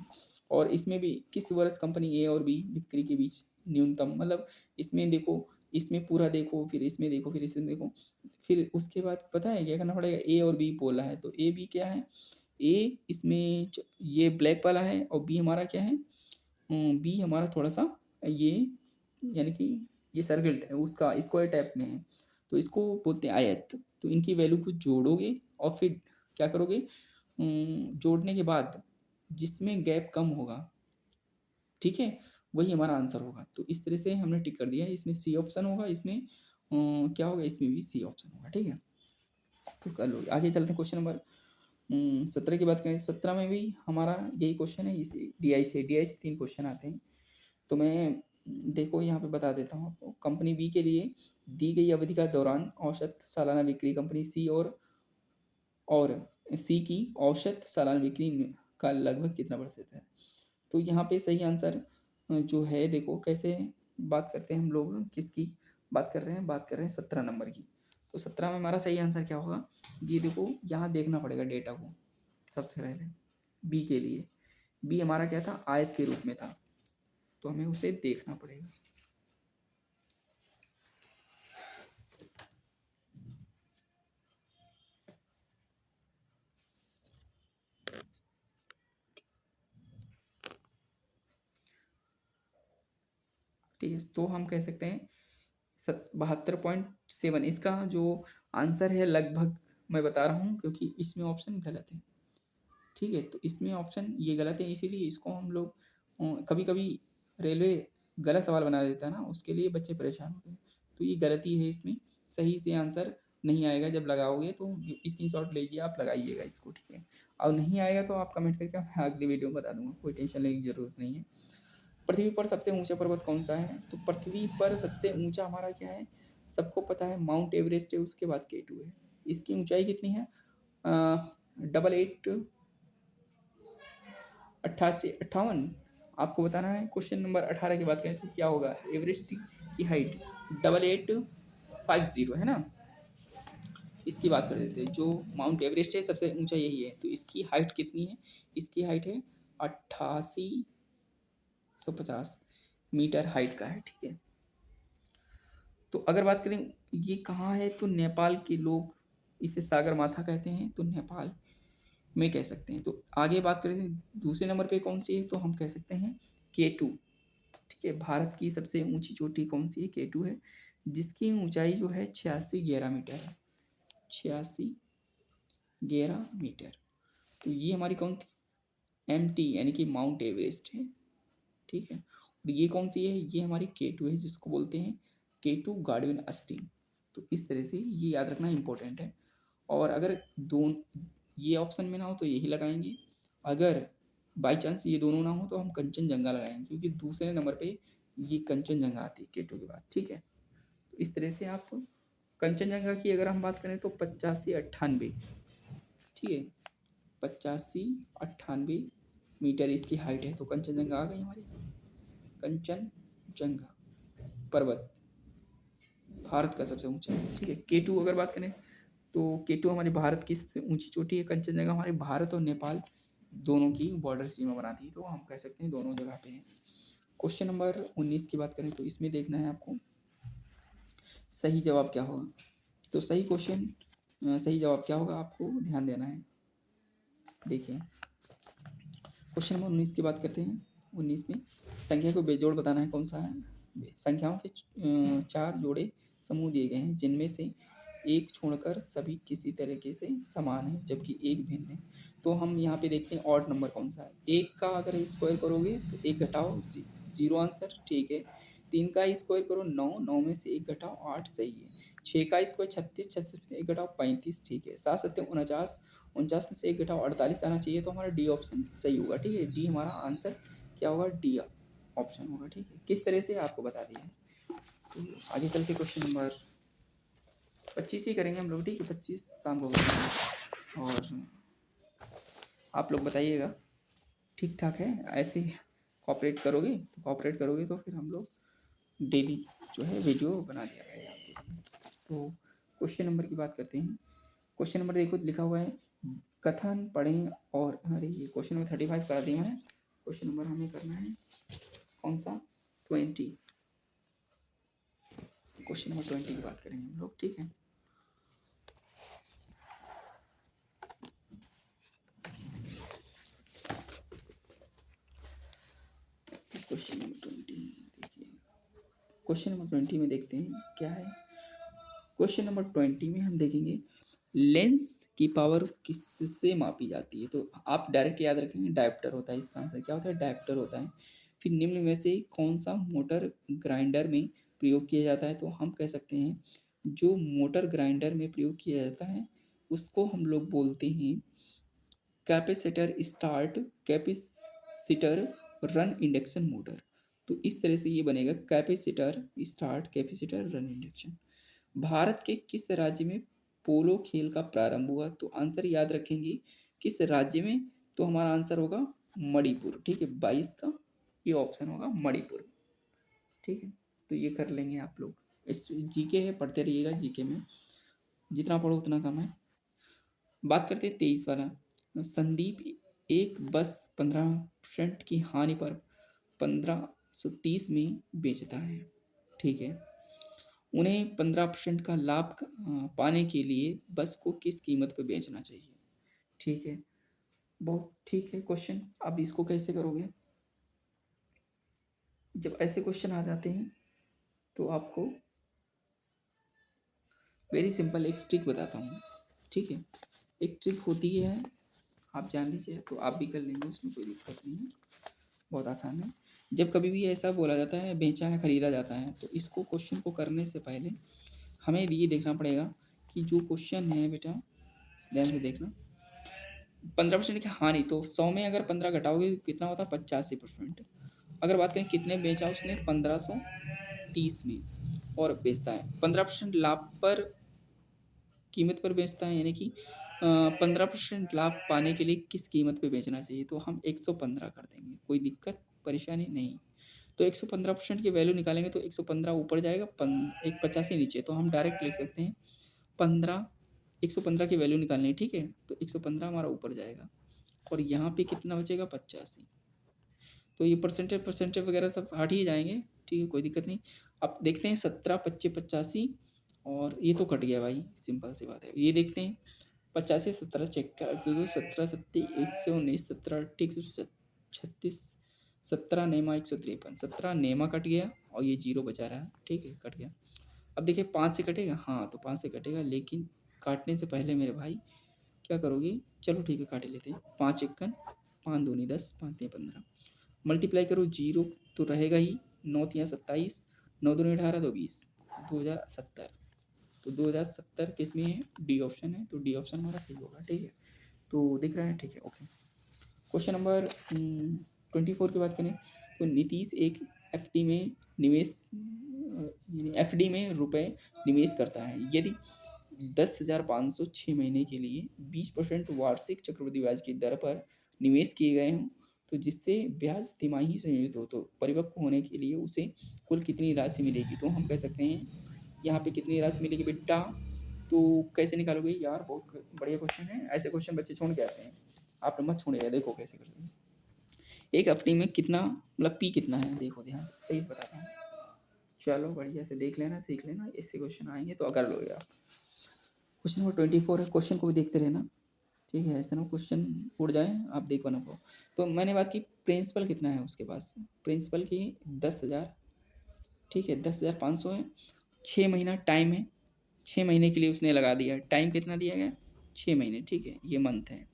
और इसमें भी किस वर्ष कंपनी ए और बी बिक्री के बीच न्यूनतम, मतलब इसमें देखो, इसमें पूरा देखो, फिर इसमें देखो, फिर इसमें देखो, फिर उसके बाद पता है क्या करना पड़ेगा। ए और बी बोला है तो ए बी क्या है, ए इसमें ये ब्लैक वाला है और बी हमारा क्या है, बी हमारा थोड़ा सा ये, यानी कि ये सर्कल उसका स्क्वायर टाइप में है, तो इसको बोलते हैं आयत। तो इनकी वैल्यू को जोड़ोगे और फिर क्या करोगे, जोड़ने के बाद जिसमें गैप कम होगा, ठीक है, वही हमारा आंसर होगा। तो इस तरह से हमने टिक कर दिया है। इसमें सी ऑप्शन होगा, इसमें क्या होगा, इसमें भी सी ऑप्शन होगा। ठीक है, तो कर लो, आगे चलते हैं क्वेश्चन नंबर 17 की बात करें, 17 में भी हमारा यही क्वेश्चन है, इसी डीआई से 3 क्वेश्चन आते हैं। तो मैं देखो यहाँ पे बता देता हूँ आपको। कंपनी बी के लिए दी गई अवधि का दौरान औसत सालाना बिक्री कंपनी सी और सी की औसत सालाना बिक्री का लगभग कितना प्रतिशत है। तो यहाँ पे सही आंसर जो है, देखो कैसे बात करते हैं हम लोग, किसकी बात कर रहे हैं 17 नंबर की। तो 17 में हमारा सही आंसर क्या होगा, ये देखो यहाँ देखना पड़ेगा डेटा को सबसे पहले। बी के लिए, बी हमारा क्या था, आयत के रूप में था, तो हमें उसे देखना पड़ेगा। ठीक है, तो हम कह सकते हैं 72.7 इसका जो आंसर है लगभग, मैं बता रहा हूँ क्योंकि इसमें ऑप्शन गलत है। ठीक है, तो इसमें ऑप्शन ये गलत है, इसीलिए इसको हम लोग कभी कभी रेलवे गलत सवाल बना देता है ना, उसके लिए बच्चे परेशान होते हैं। तो ये गलती है इसमें, सही से आंसर नहीं आएगा। जब लगाओगे तो स्क्रीनशॉट लीजिए, आप लगाइएगा इसको, ठीक है। और नहीं आएगा तो आप कमेंट करके मैं अगली वीडियो में बता दूंगा, कोई टेंशन लेने की ज़रूरत नहीं है। पृथ्वी पर सबसे ऊंचा पर्वत कौन सा है, तो पृथ्वी पर सबसे ऊंचा हमारा क्या है, सबको पता है माउंट एवरेस्ट है, उसके बाद K2 है। इसकी ऊंचाई कितनी है, 8858। आपको बताना है। क्वेश्चन नंबर 18 की बात करें तो क्या होगा, एवरेस्ट की हाइट 8850 है ना। इसकी बात कर देते हैं, जो माउंट एवरेस्ट है सबसे ऊंचा यही है, तो इसकी हाइट कितनी है, इसकी हाइट है 8850 मीटर हाइट का है, ठीक है। तो अगर बात करें ये कहाँ है, तो नेपाल के लोग इसे सागर माथा कहते हैं, तो नेपाल में कह सकते हैं। तो आगे बात करें दूसरे नंबर पे कौन सी है, तो हम कह सकते हैं K2, ठीक है। भारत की सबसे ऊंची चोटी कौन सी है, K2 है, जिसकी ऊंचाई जो है 8611 मीटर है, 8611 मीटर। तो ये हमारी कौन थी, MT यानी कि माउंट एवरेस्ट है, ठीक है। और ये कौन सी है, ये हमारी K2 है, जिसको बोलते हैं K2 गार्डविन अस्टीन। तो इस तरह से ये याद रखना इंपॉर्टेंट है। और अगर दोनों ये ऑप्शन में ना हो तो यही लगाएंगे, अगर बाई चांस ये दोनों ना हो तो हम कंचनजंगा लगाएंगे, क्योंकि दूसरे नंबर पे ये कंचनजंगा आती है K2 के बाद, ठीक है। तो इस तरह से आप कंचनजंगा की अगर हम बात करें तो 8598, ठीक है, 8598 मीटर इसकी हाइट है। तो कंचनजंगा आ गई हमारी, कंचनजंगा पर्वत भारत का सबसे ऊंचा है, ठीक है। K2 अगर बात करें तो K2 हमारे भारत की सबसे ऊंची चोटी है। कंचनजंगा हमारे भारत और नेपाल दोनों की बॉर्डर सीमा बनाती है, तो हम कह सकते हैं दोनों जगह पे है। क्वेश्चन नंबर 19 की बात करें तो इसमें देखना है आपको सही जवाब क्या होगा। तो सही जवाब क्या होगा, आपको ध्यान देना है। देखिए क्वेश्चन नंबर 19 की बात करते हैं। 19 में संख्या को बेजोड़ बताना है, कौन सा है। संख्याओं के 4 जोड़े समूह दिए गए हैं, जिनमें से एक छोड़कर सभी किसी तरीके से समान है, जबकि एक भिन्न है। तो हम यहाँ पे देखते हैं ऑड नंबर कौन सा है। एक का अगर स्क्वायर करोगे तो एक घटाओ जीरो आंसर, ठीक है। 3 का स्क्वायर करो 9, 9 में से एक घटाओ 8, सही है। 6 का स्क्वायर 36, 36 में एक घटाओ 35, ठीक है। 7 7 49, 49 में से एक घटाओ 48 आना चाहिए, तो हमारा डी ऑप्शन सही होगा, ठीक है। डी हमारा आंसर क्या होगा, डी ऑप्शन होगा, ठीक है। किस तरह से आपको बता दिया है। तो आगे चल के क्वेश्चन नंबर 25 ही करेंगे हम लोग, ठीक है। 25 शाम को करेंगे, और आप लोग बताइएगा ठीक ठाक है। ऐसे कॉपरेट करोगे तो फिर हम लोग डेली जो है वीडियो बना दिया करेंगे आपके लिए। तो क्वेश्चन नंबर की बात करते हैं। क्वेश्चन नंबर देखो लिखा हुआ है, कथन पढ़ें और, अरे ये क्वेश्चन नंबर 35 करा दिया मैंने। क्वेश्चन नंबर हमें करना है कौन सा, 20। क्वेश्चन नंबर 20 की बात करेंगे हम लोग, ठीक है। क्वेश्चन नंबर 20 देखिए, क्वेश्चन नंबर 20 में देखते हैं क्या है। क्वेश्चन नंबर 20 में हम देखेंगे लेंस की पावर किससे मापी जाती है। तो आप डायरेक्ट याद रखेंगे डायप्टर होता है, इसका आंसर क्या होता है, डायप्टर होता है। फिर निम्न में से कौन सा मोटर ग्राइंडर में प्रयोग किया जाता है, तो हम कह सकते हैं जो मोटर ग्राइंडर में प्रयोग किया जाता है उसको हम लोग बोलते हैं capacitor start, capacitor run, induction motor. तो इस तरह से ये बनेगा capacitor start, capacitor run, induction. Bharat के किस राज्य में पोलो खेल का प्रारंभ हुआ? तो आंसर याद रखेंगे किस राज्य में, तो हमारा आंसर होगा मणिपुर। ठीक है, 22 का ये ऑप्शन होगा मणिपुर। ठीक है, तो ये कर लेंगे आप लोग। इस जीके है, पढ़ते रहिएगा, जीके में जितना पढ़ो उतना कम है। बात करते हैं 23 वाला। संदीप एक बस 15% की हानि पर 1530 में बेचता है। ठीक है, उन्हें 15% का लाभ पाने के लिए बस को किस कीमत पर बेचना चाहिए? ठीक है, बहुत ठीक है क्वेश्चन। अब इसको कैसे करोगे? जब ऐसे क्वेश्चन आ जाते हैं तो आपको वेरी सिंपल एक ट्रिक बताता हूँ। ठीक है, एक ट्रिक होती है, आप जान लीजिए तो आप भी कर लेंगे, उसमें कोई दिक्कत नहीं है, बहुत आसान है। जब कभी भी ऐसा बोला जाता है बेचा है खरीदा जाता है, तो इसको क्वेश्चन को करने से पहले हमें ये देखना पड़ेगा कि जो क्वेश्चन है बेटा, ध्यान से देखना, 15% की हानि, तो 100 में अगर 15 घटाओगे तो कितना होता है? 85%। अगर बात करें कितने बेचा उसने, 1530 में, और बेचता है 15% लाभ पर, कीमत पर बेचता है, यानी कि 15% लाभ पाने के लिए किस कीमत पे बेचना चाहिए? तो हम 115 कर देंगे, कोई दिक्कत परेशानी नहीं। तो 115% की वैल्यू निकालेंगे तो 115 ऊपर जाएगा, एक 85 नीचे, तो हम डायरेक्ट लिख सकते हैं 15, 115 की वैल्यू निकालनी है। ठीक है, तो 115 हमारा ऊपर जाएगा, और यहाँ पे कितना बचेगा? 85। तो ये परसेंटेज परसेंटेज वगैरह सब हट ही जाएंगे। ठीक है, कोई दिक्कत नहीं। अब देखते हैं 17 25 85, और ये तो कट गया भाई, सिंपल सी बात है। ये देखते हैं 85 17 चेक कर दो, 17 सत्ती 119, 17 अट्ठी 136, 17 नेमा 153, 17 नेमा कट गया और ये जीरो बचा रहा है। ठीक है, कट गया। अब देखिए 5 से कटेगा, हाँ तो 5 से कटेगा, लेकिन काटने से पहले मेरे भाई क्या करोगे? चलो ठीक है, काट ही लेते हैं। 5 एकन 5 दूनी 10, 5 तिया 15, मल्टीप्लाई करो, जीरो तो रहेगा ही, 9 तिया 27, 9 दूनी 18, 2 20, 2070। तो 2070 किस में है? डी ऑप्शन है, तो डी ऑप्शन हमारा सही होगा। ठीक है, तो दिख रहा है, ठीक है, ओके। क्वेश्चन नंबर 24 की बात करें तो नीतीश एक एफडी में निवेश, यानी एफडी में रुपए निवेश करता है। यदि 10,500 6 महीने के लिए 20% वार्षिक चक्रवृद्धि ब्याज की दर पर निवेश किए गए हों, तो जिससे ब्याज तिमाही संयोजित हो, तो परिपक्व होने के लिए उसे कुल कितनी राशि मिलेगी? तो हम कह सकते हैं यहाँ पे कितनी राशि मिलेगी बेटा? तो कैसे निकालोगे यार? बहुत बढ़िया क्वेश्चन है, ऐसे क्वेश्चन बच्चे छोड़ के आते हैं, आप मत छोड़िएगा। देखो कैसे करोगे, एक हफ्ते में कितना, मतलब पी कितना है, देखो ध्यान से, सही से बताता हूँ। चलो बढ़िया से देख लेना, सीख लेना, इससे क्वेश्चन आएंगे तो अगर लोगे आप। क्वेश्चन नंबर 24 है, क्वेश्चन को भी देखते रहना। ठीक है, ऐसा ना क्वेश्चन उड़ जाए, आप देखो ना को। तो मैंने बात की प्रिंसिपल कितना है उसके पास, प्रिंसिपल की 10,000। ठीक है, 10,500 है, 6 महीना टाइम है, 6 महीने के लिए उसने लगा दिया। टाइम कितना दिया गया? 6 महीने। ठीक है, ये मंथ है,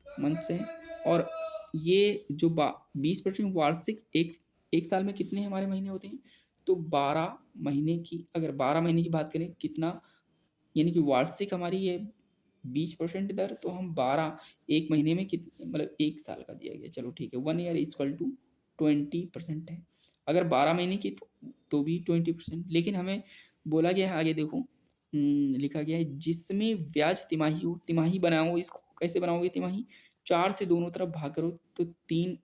मंथ से। और ये जो 20% वार्षिक, एक एक साल में कितने हमारे महीने होते हैं? तो 12 महीने की, अगर 12 महीने की बात करें कितना, यानी कि वार्षिक हमारी है 20% दर, तो हम 12 एक महीने में कितने, मतलब एक साल का दिया गया। चलो ठीक है, 1 ईयर इक्वल टू 20% है। अगर 12 महीने की तो भी 20%, लेकिन हमें बोला गया है आगे देखो, लिखा गया है जिसमें ब्याज तिमाही हो। तिमाही बनाओ, इसको कैसे बनाओगे तिमाही? 4 से दोनों तरफ भाग करो तो 3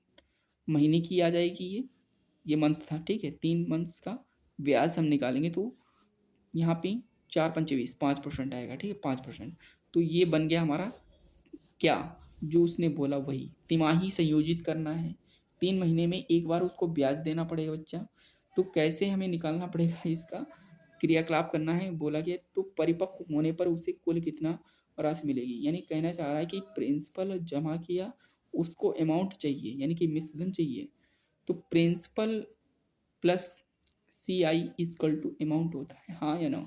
महीने की आ जाएगी ये मंथ था। ठीक है, 3 मंथ्स का ब्याज हम निकालेंगे तो यहाँ पे 4 पंचे 20, 5% आएगा। ठीक है, 5%। तो ये बन गया हमारा क्या, जो उसने बोला वही, तिमाही संयोजित करना है, 3 महीने में एक बार उसको ब्याज देना पड़ेगा बच्चा। तो कैसे हमें निकालना पड़ेगा इसका, क्रियाकलाप करना है बोला गया, तो परिपक्व होने पर उसे कुल कितना राशि मिलेगी, यानी कहना चाह रहा है कि प्रिंसिपल जमा किया, उसको अमाउंट चाहिए, यानी कि मिश्रण चाहिए। तो principal plus C I equal to amount होता है, हाँ या ना?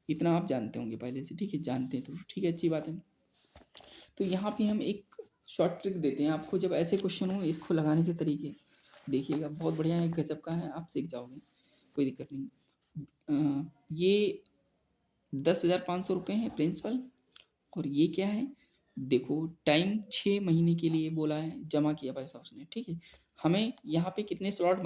इतना आप जानते होंगे पहले से। ठीक है, जानते हैं तो ठीक है, अच्छी बात है। तो यहाँ पे हम एक शॉर्ट ट्रिक देते हैं आपको, जब ऐसे क्वेश्चन हो इसको लगाने के तरीके देखिएगा, बहुत बढ़िया है, गजब का है, आप सीख जाओगे, कोई दिक्कत नहीं। ये 10,500 रुपये है प्रिंसिपल, और ये क्या है? देखो टाइम 6 महीने के लिए बोला है, जमा किया पैसा उसने, ठीक है? हमें यहाँ पे कितने स्लॉट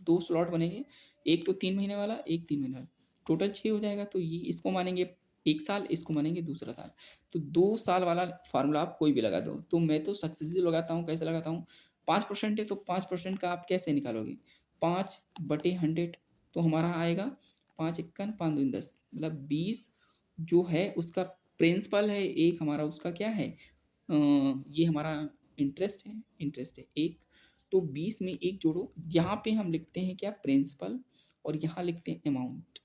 2 स्लॉट बनेंगे, एक तो 3 महीने वाला, एक 3 महीने वाला, टोटल 6 हो जाएगा। तो ये इसको मानेंगे 1 साल, इसको मानेंगे दूसरा साल। तो 2 साल वाला फ़ॉर्मूला आप कोई भी लगा दो। तो मैं तो सक्सेसिव लगाता हूँ, कैसे लगाता हूँ? 5% है तो 5% का आप कैसे निकालोगे? 5/100 तो हमारा आएगा 5 एक्कन 5 दूनी 10 मतलब 20 जो है उसका प्रिंसिपल है, एक हमारा उसका क्या है ये हमारा इंटरेस्ट है 1। तो 20 में 1 जोड़ो, यहाँ पे हम लिखते हैं क्या प्रिंसिपल और यहाँ लिखते हैं अमाउंट।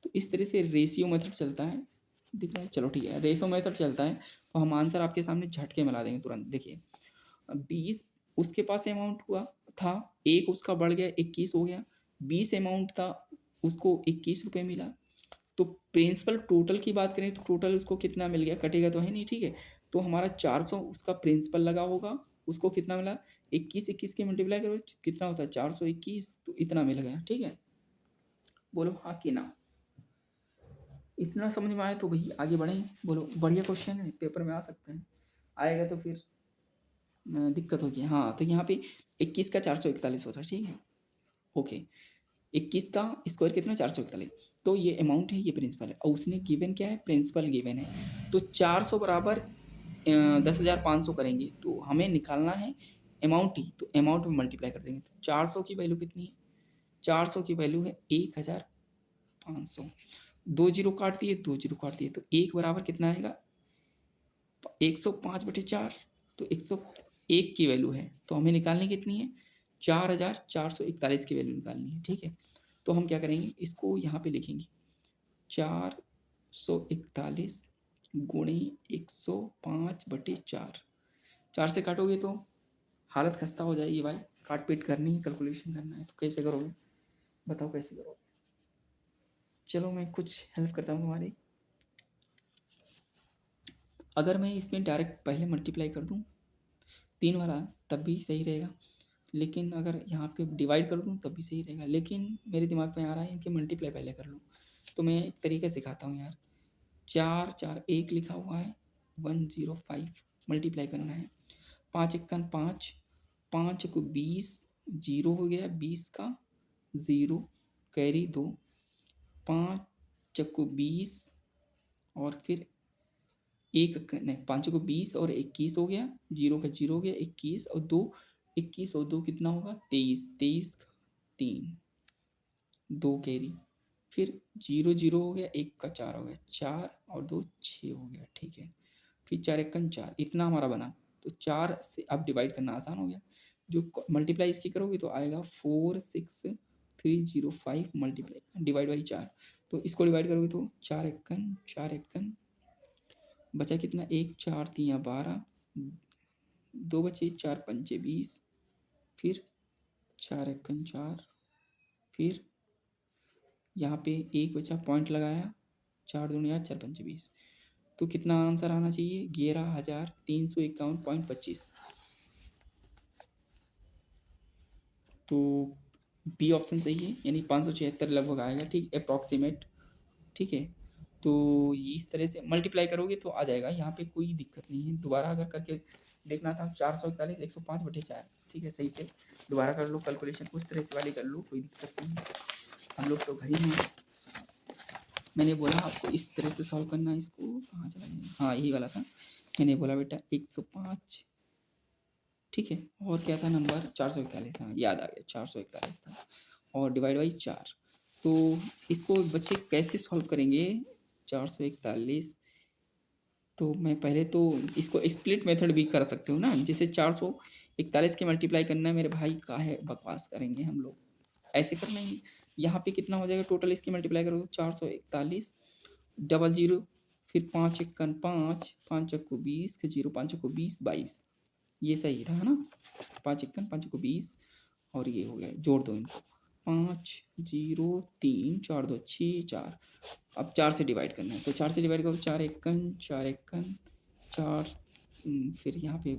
तो इस तरह से रेशियो मेथड चलता है, दिख रहा है? चलो ठीक है, रेशियो मेथड चलता है तो हम आंसर आपके सामने झटके में ला देंगे तुरंत। देखिए 20 उसके पास अमाउंट हुआ था, 1 उसका बढ़ गया 21 हो गया, 20 अमाउंट था उसको 21 रुपये मिला। तो प्रिंसिपल टोटल की बात करें तो टोटल उसको कितना मिल गया, कटेगा तो है नहीं, ठीक है? तो हमारा 400 उसका प्रिंसिपल लगा होगा, उसको कितना मिला? 21 के मल्टीप्लाई करो कितना होता है 421, तो इतना मिल गया, ठीक है? बोलो हाँ कि ना? इतना समझ में आए तो भैया आगे बढ़ें। बोलो बढ़िया क्वेश्चन है, पेपर में आ सकता है, आएगा तो फिर दिक्कत होगी। हाँ तो यहाँ पे 21 का 441 होता है, ठीक है? ओके, 21 का स्क्वायर कितना 441, तो ये अमाउंट है, ये प्रिंसिपल है और उसने गिवन क्या है, प्रिंसिपल गिवन है। तो 400 बराबर 10,500 करेंगे तो हमें निकालना है अमाउंट ही, तो अमाउंट में मल्टीप्लाई कर देंगे। तो 400 की वैल्यू कितनी है? 400 की वैल्यू है 1,500। 2 जीरो काट दिए, 2 जीरो काट दिए, तो 1 बराबर कितना आएगा? 105/4। तो 101 की वैल्यू है तो हमें निकालनी कितनी है? 4,441 की वैल्यू निकालनी है, ठीक है? तो हम क्या करेंगे, इसको यहाँ पे लिखेंगे 441 गुणे 105/4। 4 से काटोगे तो हालत खस्ता हो जाएगी भाई, काट पीट करनी है, कैलकुलेशन करना है, तो कैसे करोगे? बताओ कैसे करोगे? चलो मैं कुछ हेल्प करता हूँ तुम्हारी। अगर मैं इसमें डायरेक्ट पहले मल्टीप्लाई कर दूँ 3 वाला, तब भी सही रहेगा, लेकिन अगर यहाँ पे डिवाइड कर दूँ तब भी सही रहेगा, लेकिन मेरे दिमाग में आ रहा है कि मल्टीप्लाई पहले कर लूँ। तो मैं एक तरीका सिखाता हूँ यार। 4 4 1 लिखा हुआ है, 105 मल्टीप्लाई करना है। 5 एक्कन 5, 5 को 20, जीरो हो गया 20 का, ज़ीरो कैरी 2, 5 चक्कू 20 और फिर एक नहीं, 5 को 20 और 21 हो गया, जीरो का जीरो हो गया 21 और 2, 21 और 2 कितना होगा 23, 23 का 3, 2 कैरी, फिर जीरो जीरो हो गया, 1 का 4 हो गया, 4 और 2 6 हो गया, ठीक है? फिर 4 एकन 4, इतना हमारा बना। तो 4 से अब डिवाइड करना आसान हो गया। जो मल्टीप्लाई इसकी करोगे तो आएगा 46305 मल्टीप्लाई डिवाइड बाई 4। तो इसको डिवाइड करोगे तो 4 एकन बचा कितना, 1 4 3 12, 2 बचे, 4 पंचे 20, फिर 4 एकन 4, फिर यहाँ पे 1 बचा पॉइंट लगाया, 4 दूनी 8 4 पंचे 20। तो कितना आंसर आना चाहिए? 11,351.25। तो बी ऑप्शन सही है, यानी 576 लगभग आएगा, ठीक अप्रॉक्सीमेट, ठीक है? तो इस तरह से मल्टीप्लाई करोगे तो आ जाएगा, यहाँ पे कोई दिक्कत नहीं है। दोबारा अगर करके देखना था 441 105/4, ठीक है? सही से दोबारा कर लो कैलकुलेशन, उस तरह से वाली कर लो, कोई दिक्कत नहीं है। हम लोग तो घर ही हैं। मैंने बोला आपको इस तरह से सॉल्व करना है, इसको कहाँ चला गया, हाँ यही वाला था। मैंने बोला बेटा 105, ठीक है? और क्या था नंबर? 441, हाँ याद आ गया, 441 था और डिवाइड बाई 4। तो इसको बच्चे कैसे सॉल्व करेंगे 441? तो मैं पहले तो इसको स्प्लिट मेथड भी कर सकते हो ना, जैसे 441 के मल्टीप्लाई करना है मेरे भाई, काहे बकवास करेंगे हम लोग, ऐसे कर लेंगे। यहाँ पे कितना हो जाएगा टोटल, इसकी मल्टीप्लाई करो 441 डबल जीरो, फिर 5 एकन 5, 5 चक्कू 20 के जीरो, 5 चक्कू 20 22, ये सही था है ना? 5 एकन 5 चक्कू 20 और ये हो गया, जोड़ दो इनको, 5 0 3 4 2 6 4। अब 4 से डिवाइड करना है, तो 4 से डिवाइड करो, 4 एकन 4 एकन 4, फिर यहाँ पे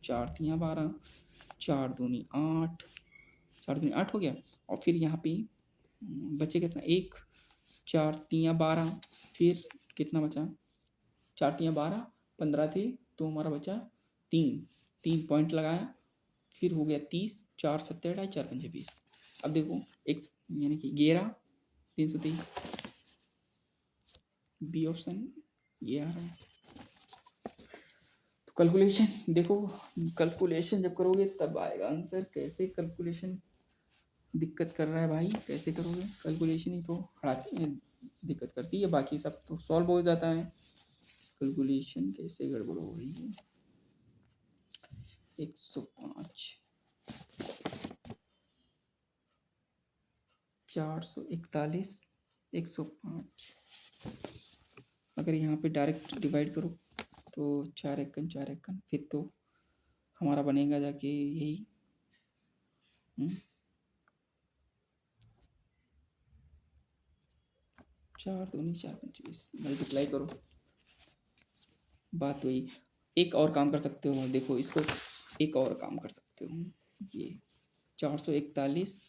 4 तियाँ 12, 4 दूनी 8, 4 दूनी 8 हो गया। और फिर यहाँ पे बचे कितना, 1 4 तियाँ 12, फिर कितना बचा, 4 तियाँ 12 15 थे तो हमारा बचा 3, 3 पॉइंट लगाया, फिर हो गया 30, 4 सत्तर 28, 4 पंजे 20। अब देखो एक यानी कि 11, 323, बी ऑप्शन ये आ रहा है। तो कैलकुलेशन देखो, कैलकुलेशन जब करोगे तब आएगा आंसर। कैसे कैलकुलेशन दिक्कत कर रहा है भाई, कैसे करोगे? कैलकुलेशन ही तो हड़ाती है, दिक्कत करती है, बाकी सब तो सॉल्व हो जाता है। कैलकुलेशन कैसे गड़बड़ हो रही है? 105, 441, 105। अगर यहाँ पे डायरेक्ट डिवाइड करो तो 4 एकन 4 एकन, फिर तो हमारा बनेगा जाके यही 4 दूनी 4 25, मल्टीप्लाई करो, बात वही। एक और काम कर सकते हो, देखो इसको एक और काम कर सकते हो, ये 441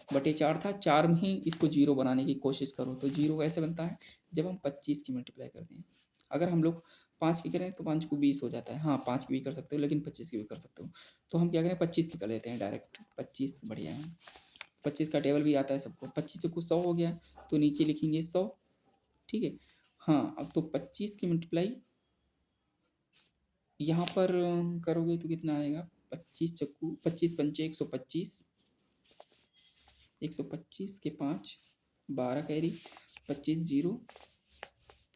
बटे 4 था, 4 में ही इसको जीरो बनाने की कोशिश करो। तो जीरो कैसे बनता है? जब हम 25 की मल्टीप्लाई करते हैं। अगर हम लोग 5 की करें तो 5 को 20 हो जाता है। हाँ 5 की भी कर सकते हो, लेकिन 25 की भी कर सकते हो। तो हम क्या करें, 25 की कर लेते हैं डायरेक्ट। 25 बढ़िया है, 25 का टेबल भी आता है सबको। 25 से कुछ 100 हो गया तो नीचे लिखेंगे 100, ठीक है। हाँ अब तो 25 की मल्टीप्लाई यहाँ पर करोगे तो कितना आएगा? 25 चक्कू 25 पंचे 125, 125 के 5, 12 कैरी, 25 जीरो,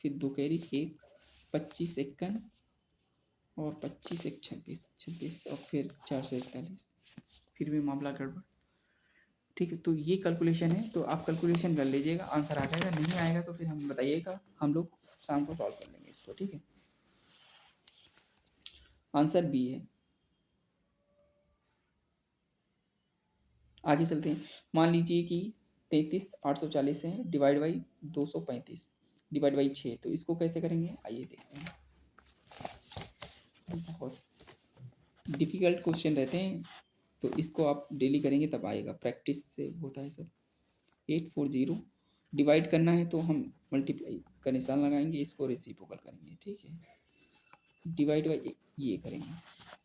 फिर 2 कैरी 1, 25 इक्कन, और 25 एक 26, 26 और फिर 441, फिर भी मामला गड़बड़। ठीक है, तो ये कैलकुलेशन है, तो आप कैलकुलेशन कर लीजिएगा, आंसर आ जाएगा। नहीं आएगा तो फिर हम बताइएगा, हम लोग शाम को सॉल्व कर लेंगे इसको, ठीक है। आंसर बी है। आगे चलते हैं। मान लीजिए कि 33,840 है, डिवाइड बाई 235, डिवाइड बाई 6, तो इसको कैसे करेंगे आइए देखते हैं। बहुत डिफिकल्ट क्वेश्चन रहते हैं, तो इसको आप डेली करेंगे तब आएगा, प्रैक्टिस से होता है सब। 840 डिवाइड करना है तो हम मल्टीप्लाई का निशान लगाएंगे, इसको रेसिप्रोकल करेंगे, ठीक है। डिवाइड बाई ये करेंगे।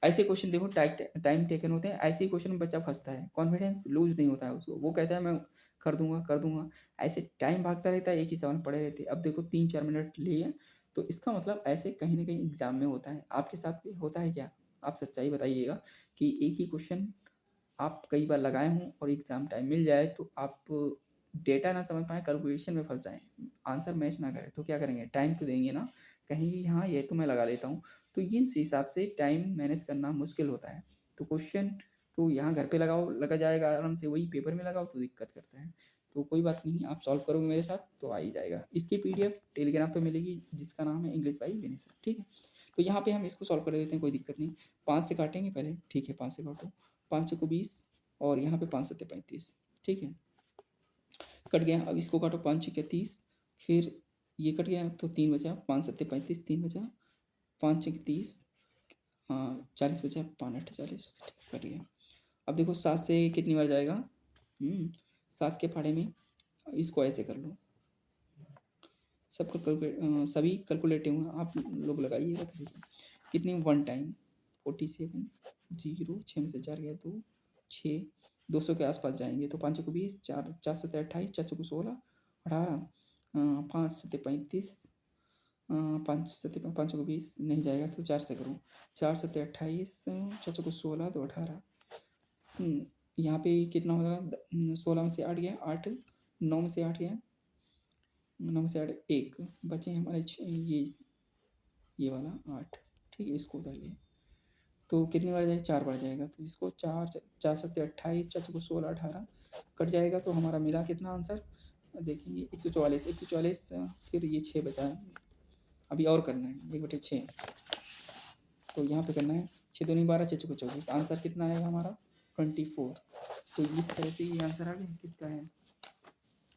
ऐसे क्वेश्चन देखो टाइम टेकन होते हैं, ऐसे ही क्वेश्चन में बच्चा फंसता है, कॉन्फिडेंस लूज नहीं होता है उसको, वो कहता है मैं कर दूंगा कर दूंगा, ऐसे टाइम भागता रहता है, एक ही सवाल पड़े रहते हैं। अब देखो 3-4 मिनट लिए, तो इसका मतलब ऐसे कहीं ना कहीं एग्जाम में होता है। आपके साथ भी होता है क्या? आप सच्चाई बताइएगा कि एक ही क्वेश्चन आप कई बार लगाए हों और एग्ज़ाम टाइम मिल जाए तो आप डेटा ना समझ पाएँ, कैलकुलेशन में फंस जाएँ, आंसर मैच ना करे, तो क्या करेंगे? टाइम तो देंगे ना, कहेंगे हाँ ये तो मैं लगा लेता हूँ। तो इस हिसाब से टाइम मैनेज करना मुश्किल होता है। तो क्वेश्चन तो यहाँ घर पे लगाओ, लगा जाएगा आराम से, वही पेपर में लगाओ तो दिक्कत करता है। तो कोई बात नहीं, आप सॉल्व करोगे मेरे साथ तो आ ही जाएगा। इसकी पीडीएफ टेलीग्राम पे मिलेगी, जिसका नाम है इंग्लिश बाई विनय सर, ठीक है। तो यहाँ पे हम इसको सॉल्व कर देते हैं, कोई दिक्कत नहीं। 5 से काटेंगे पहले, ठीक है, 5 से काटो, 5 को 20 और यहाँ पे 5 सत्ते 35, ठीक है, कट गया। अब इसको काटो, 5 छक्के 30, फिर ये कट गया तो 3 बचा, 5 सत्ते 35, 3 बचा, 5 छक्के 30, 40 बचा, 5 अट्ठे 40, कट गया। अब देखो 7 से कितनी बार जाएगा? 7 के फाड़े में इसको ऐसे कर लो, सबको कैलकुलेट सभी कैलकुलेटिव हैं, आप लोग लगाइएगा तो देखिए कितनी 1 टाइम 47 जीरो, 6 में से 4 गया तो 6, 200 के आसपास जाएंगे तो 5 को 20, 4 4 सत्ते 28, 4 को 16, 18, 5 सत्ते 35, 5 सत्ते 5 को 20 नहीं जाएगा तो 4 से करो, 4 सत्ते 28, 4 को 16 तो 18, यहाँ पे कितना होगा? 16 में से 8 गया 8, 9 में से 8 गया 9 में से 8 1 बचे हमारे ये वाला 8, ठीक है, इसको उतारिए तो कितनी बार जाएगा? 4 बार जाएगा, तो इसको 4 4 सत्ते 28, 4 को 16, 18 कट जाएगा, तो हमारा मिला कितना आंसर देखेंगे? 144, 144, फिर ये 6 बचा है, अभी और करना है 1/6, तो यहाँ पे करना है 6 दूनी 12, 6 को 24, आंसर कितना आएगा हमारा? 24। तो इस तरह से ये आंसर आ गया। किसका है?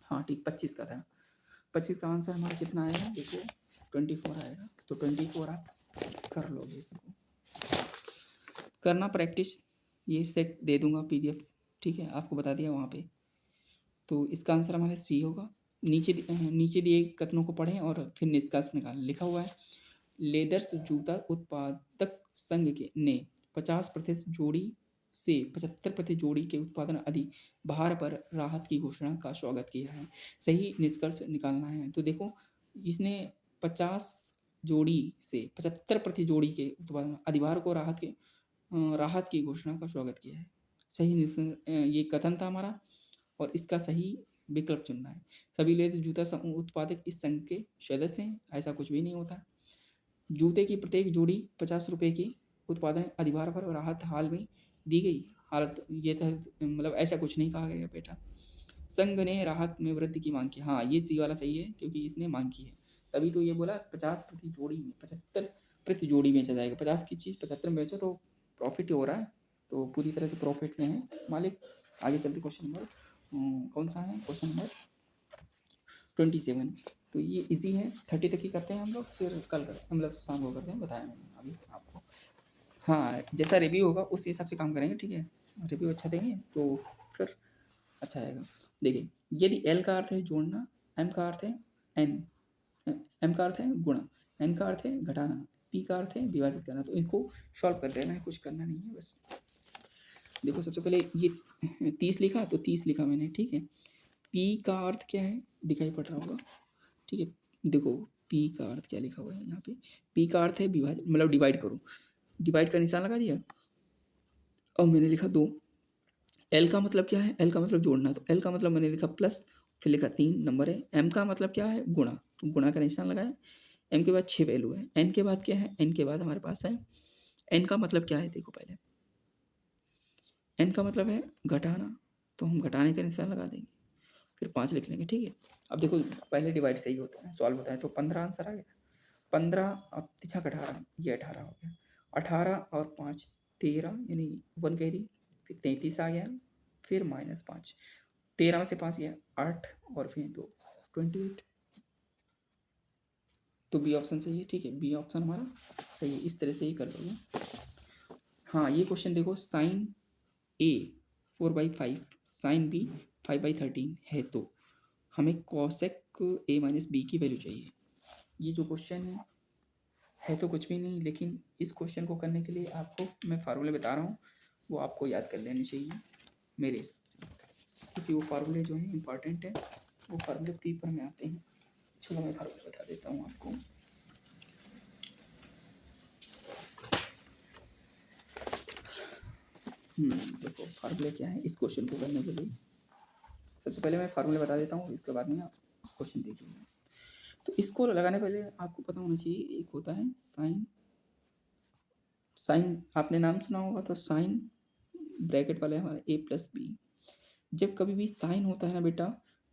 हाँ ठीक, 25 का था। 25 का आंसर हमारा कितना आएगा देखो? 24 आएगा। तो 24 आप कर लोगे, इसको करना प्रैक्टिस। ये सेट दे दूंगा पीडीएफ, ठीक है, आपको बता दिया वहाँ पे। तो इसका आंसर हमारे सी होगा। नीचे दिए कथनों को पढ़ें और फिर निष्कर्ष निकालें, लिखा हुआ है। लेदर्स जूता उत्पादक संघ के ने 50% जोड़ी से 75% जोड़ी के उत्पादन आदि भार पर राहत की घोषणा का स्वागत किया है। सही निष्कर्ष निकालना है। तो देखो इसने 50 जोड़ी से 75% जोड़ी के उत्पादन अधिभार को राहत की घोषणा का स्वागत किया है। ये कथन था हमारा और इसका सही विकल्प चुनना है। सभी लेदर जूता उत्पादक इस संघ के सदस्य हैं, ऐसा कुछ भी नहीं होता। जूते की प्रत्येक जोड़ी 50 रुपये की उत्पादन अधिभार पर राहत हाल में दी गई। हालत ये था, मतलब ऐसा कुछ नहीं कहा गया बेटा। संघ ने राहत में वृद्धि की मांग की। हाँ, ये सी वाला सही है क्योंकि इसने मांग की है, तभी तो ये बोला 50 प्रति जोड़ी में 75 प्रति जोड़ी बेचा जाएगा। 50 की चीज़ 75 में बेचो तो प्रॉफिट ही हो रहा है, तो पूरी तरह से प्रॉफिट में है मालिक। आगे चलते क्वेश्चन नंबर कौन सा है, क्वेश्चन नंबर 27। तो ये इजी है, 30 तक ही करते हैं हम लोग, फिर कल करते हैं, मतलब शाम को करते हैं, बताया मैंने अभी आपको। हाँ, जैसा रिव्यू होगा उस हिसाब से काम करेंगे, ठीक है। रिव्यू अच्छा देंगे तो फिर अच्छा आएगा। देखिए, यदि एल का अर्थ है जोड़ना, एम का अर्थ है एन, एम का अर्थ है गुणा, एन का अर्थ है घटाना, पी का अर्थ है विभाजित करना, तो इसको सॉल्व कर देना है, कुछ करना नहीं है बस। देखो सबसे पहले ये 30 लिखा तो 30 लिखा मैंने, ठीक है। पी का अर्थ क्या है दिखाई पड़ रहा होगा, ठीक है। देखो पी का अर्थ क्या लिखा हुआ है यहाँ पे, पी का अर्थ है विभाजन, मतलब डिवाइड करो, डिवाइड का निशान लगा दिया। अब मैंने लिखा 2। एल का मतलब क्या है, एल का मतलब जोड़ना, तो एल का मतलब मैंने लिखा प्लस, फिर लिखा 3 नंबर है। एम का मतलब क्या है गुणा, तो गुणा का निशान लगाया। एम के बाद 6 वैल्यू है। एन के बाद क्या है, एन के बाद हमारे पास है, एन का मतलब क्या है देखो पहले, एन का मतलब है घटाना, तो हम घटाने का निशान लगा देंगे, फिर 5 लिख लेंगे, ठीक है। अब देखो पहले डिवाइड सही होता है, सॉल्व होता है, तो 15 आंसर आ गया। 15 अब तिछक 18, ये 18 हो गया। 18 और 5 13, यानी 1 कैरी, फिर 33 आ गया, फिर -5, 13 में से 5 गया 8, और फिर 2 28। तो बी ऑप्शन सही है, ठीक है, बी ऑप्शन हमारा सही है। इस तरह से ही कर दोगे। हाँ, ये क्वेश्चन देखो, साइन ए 4/5, साइन बी 5/13 है, तो हमें कॉसेक ए माइनस बी की वैल्यू चाहिए। ये जो क्वेश्चन है तो कुछ भी नहीं, लेकिन इस क्वेश्चन को करने के लिए आपको मैं फार्मूले बता रहा हूँ, वो आपको याद कर लेने चाहिए मेरे हिसाब से, क्योंकि वो फार्मूले जो हैं इंपॉर्टेंट है, वो फार्मूले पेपर में आते हैं। चलो मैं फार्मूला बता देता हूँ आपको। देखो फार्मूले क्या है इस क्वेश्चन को करने के लिए। सबसे पहले मैं फार्मूले बता देता हूँ, इसके बाद में आप क्वेश्चन देखिए। तो इसको लगाने पहले आपको पता होना चाहिए, एक होता है साइन, साइन आपने नाम सुना होगा, तो साइन ब्रैकेट वाले हमारे ए प्लस बी। जब कभी भी साइन होता है ना बेटा,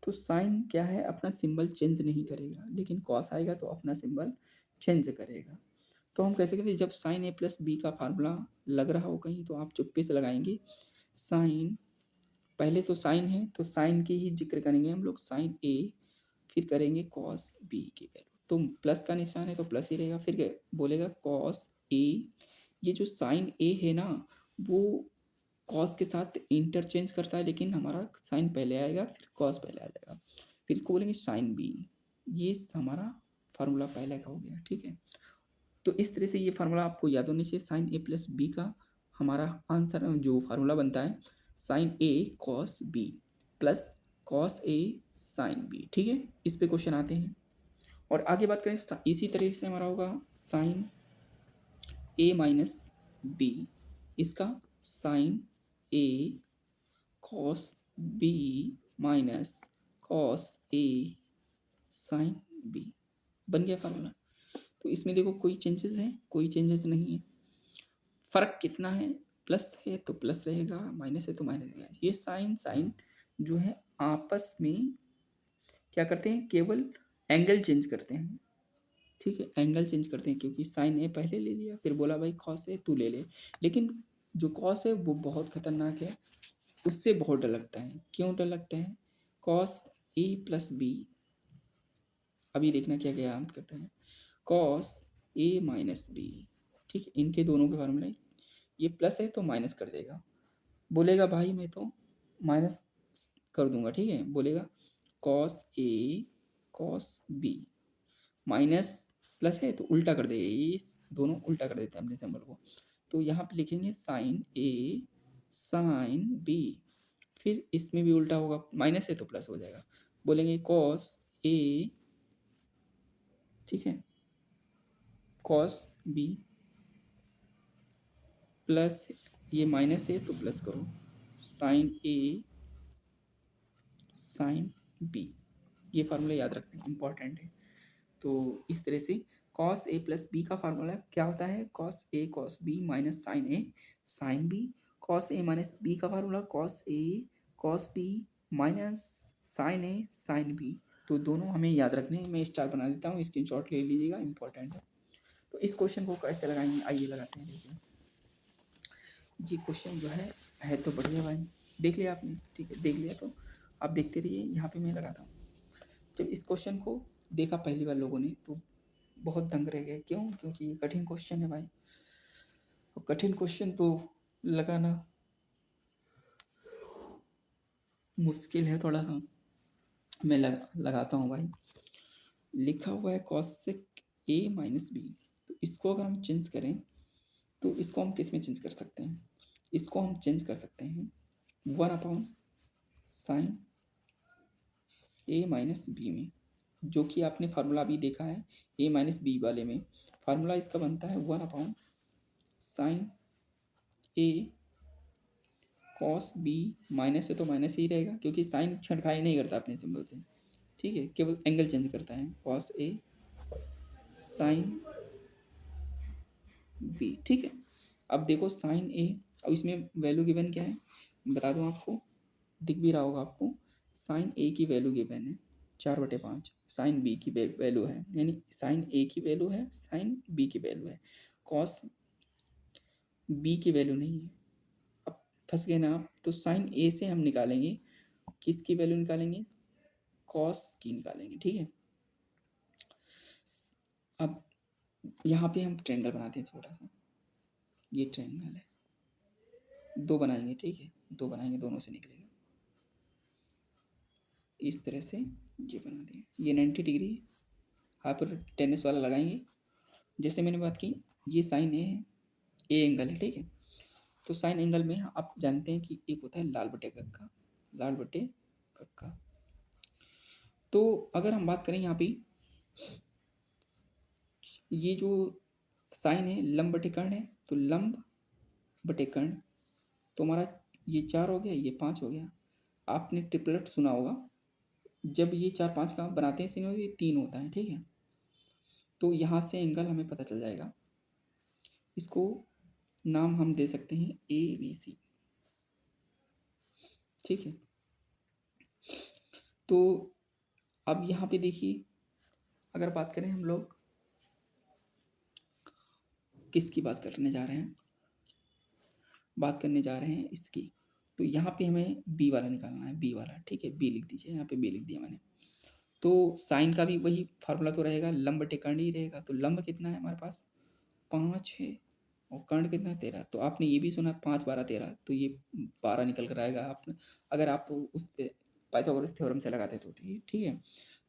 तो साइन क्या है अपना सिंबल चेंज नहीं करेगा, लेकिन कॉस आएगा तो अपना सिंबल चेंज करेगा। तो हम कैसे कहते हैं, जब साइन ए प्लस बी का फार्मूला लग रहा हो कहीं, तो आप चुप्पे से लगाएंगे साइन, पहले तो साइन है तो साइन की ही जिक्र करेंगे हम लोग, साइन ए, फिर करेंगे कॉस बी की वैल्यू, तो प्लस का निशान है तो प्लस ही रहेगा, फिर बोलेगा कॉस ए। ये जो साइन ए है ना, वो कॉस के साथ इंटरचेंज करता है, लेकिन हमारा साइन पहले आएगा फिर कॉस पहले आ जाएगा, फिर इसको बोलेंगे साइन बी। ये हमारा फार्मूला पहले का हो गया, ठीक है। तो इस तरह से ये फार्मूला आपको याद होना चाहिए, साइन ए प्लस बी का हमारा आंसर जो फार्मूला बनता है, sign A cos B plus cos A sine B, ठीक है। इस पे क्वेश्चन आते हैं। और आगे बात करें इसी तरह से हमारा होगा साइन ए माइनस बी, इसका sign A cos B minus cos A sine B, बन गया फार्मूला। तो इसमें देखो कोई चेंजेस है, कोई चेंजेस नहीं है। फर्क कितना है, प्लस है तो प्लस रहेगा, माइनस है तो माइनस रहेगा। ये साइन साइन जो है आपस में क्या करते हैं, केवल एंगल चेंज करते हैं, ठीक है, एंगल चेंज करते हैं, क्योंकि साइन ए पहले ले लिया, फिर बोला भाई कॉस ए तू ले ले, लेकिन जो कॉस है वो बहुत खतरनाक है, उससे बहुत डर लगता है। क्यों डर लगता है, कॉस ए प्लस बी, अभी देखना क्या क्या याद करते हैं, कॉस ए माइनस बी, ठीक है, इनके दोनों के फार्मूले, ये प्लस है तो माइनस कर देगा, बोलेगा भाई मैं तो माइनस कर दूंगा, ठीक है, बोलेगा cos A cos B minus plus है तो उल्टा कर देंगे, ये दोनों उल्टा कर देते हैं अपने सिंबल को। तो यहाँ पे लिखेंगे साइन ए साइन बी, फिर इसमें भी उल्टा होगा, माइनस है तो प्लस हो जाएगा, बोलेंगे कॉस ए, ठीक है, कॉस बी प्लस, ये माइनस है तो प्लस करो, साइन ए साइन बी। ये फार्मूला याद रखना इंपॉर्टेंट है। तो इस तरह से कॉस ए प्लस बी का फार्मूला क्या होता है, cos A cos B minus sign A sine B. Cos A minus B का formula cos A cos B minus sign A sine B. तो दोनों हमें याद रखने हैं, मैं स्टार बना देता हूँ, स्क्रीनशॉट ले लीजिएगा, इंपॉर्टेंट है। तो इस क्वेश्चन को कैसे लगाएंगे, आइए लगाते हैं। देखिए ये क्वेश्चन जो है तो बढ़िया भाई, देख लिया आपने, ठीक है, देख लिया तो आप देखते रहिए, यहाँ पे मैं लगाता हूँ। जब इस क्वेश्चन को देखा पहली बार लोगों ने तो बहुत दंग रह गए, क्यों, क्योंकि ये कठिन क्वेश्चन है भाई, और कठिन क्वेश्चन तो लगाना मुश्किल है थोड़ा सा। मैं लगाता हूँ भाई। लिखा हुआ है कॉसेक ए माइनस बी, तो इसको अगर हम चेंज करें तो इसको हम किस में चेंज कर सकते हैं, इसको हम चेंज कर सकते हैं 1/, साइन ए माइनस बी में, जो कि आपने फार्मूला अभी देखा है ए माइनस बी वाले में। फार्मूला इसका बनता है 1/, साइन ए कॉस बी, माइनस है तो माइनस ही रहेगा, क्योंकि साइन छटकाई नहीं करता अपने सिंबल से, ठीक है, केवल एंगल चेंज करता है, कॉस ए साइन बी, ठीक है। अब देखो साइन ए, अब इसमें वैल्यू गिवन क्या है बता दूं आपको, दिख भी रहा होगा आपको, साइन ए की वैल्यू गिवन है 4/5, साइन बी की वैल्यू है, यानी साइन ए की वैल्यू है, साइन बी की वैल्यू है, कॉस बी की वैल्यू नहीं है। अब फंस गए ना आप, तो साइन ए से हम निकालेंगे, किसकी वैल्यू निकालेंगे, कॉस की निकालेंगे, ठीक है। अब यहाँ पे हम ट्रायंगल बनाते हैं छोटा सा, ये ट्रायंगल है, दो बनाएंगे, ठीक है, दो बनाएंगे, दोनों से निकलेगा इस तरह से, ये बना दिए, ये 90 डिग्री हाइपोटेन्यूस वाला लगाएंगे। जैसे मैंने बात की, ये साइन ए है, ए एंगल है, ठीक है। तो साइन एंगल में आप जानते हैं कि एक होता है लाल बटे कक्का, लाल बटे कक्का। तो अगर हम बात करें यहाँ पे, ये जो साइन है लंब बटे कर्ण है, तो लंब बटे कर्ण, तो हमारा ये 4 हो गया, ये 5 हो गया। आपने ट्रिपलेट सुना होगा, जब ये 4 5 का बनाते हैं सीनों, ये 3 होता है, ठीक है। तो यहाँ से एंगल हमें पता चल जाएगा, इसको नाम हम दे सकते हैं ABC, ठीक है। तो अब यहाँ पे देखिए, अगर बात करें हम लोग किसकी बात करने जा रहे हैं, बात करने जा रहे हैं इसकी, तो यहाँ पे हमें बी वाला निकालना है, बी वाला, ठीक है, बी लिख दीजिए, यहाँ पे बी लिख दिया मैंने। तो साइन का भी वही फार्मूला तो रहेगा, लंब बटे कर्ण ही रहेगा। तो लंब कितना है हमारे पास, 5 है, और कर्ण कितना है 13। तो आपने ये भी सुना 5 12 13, तो ये 12 निकल कर आएगा, आप अगर आप उस पाइथागोरस थ्योरम से लगाते तो, ठीक है।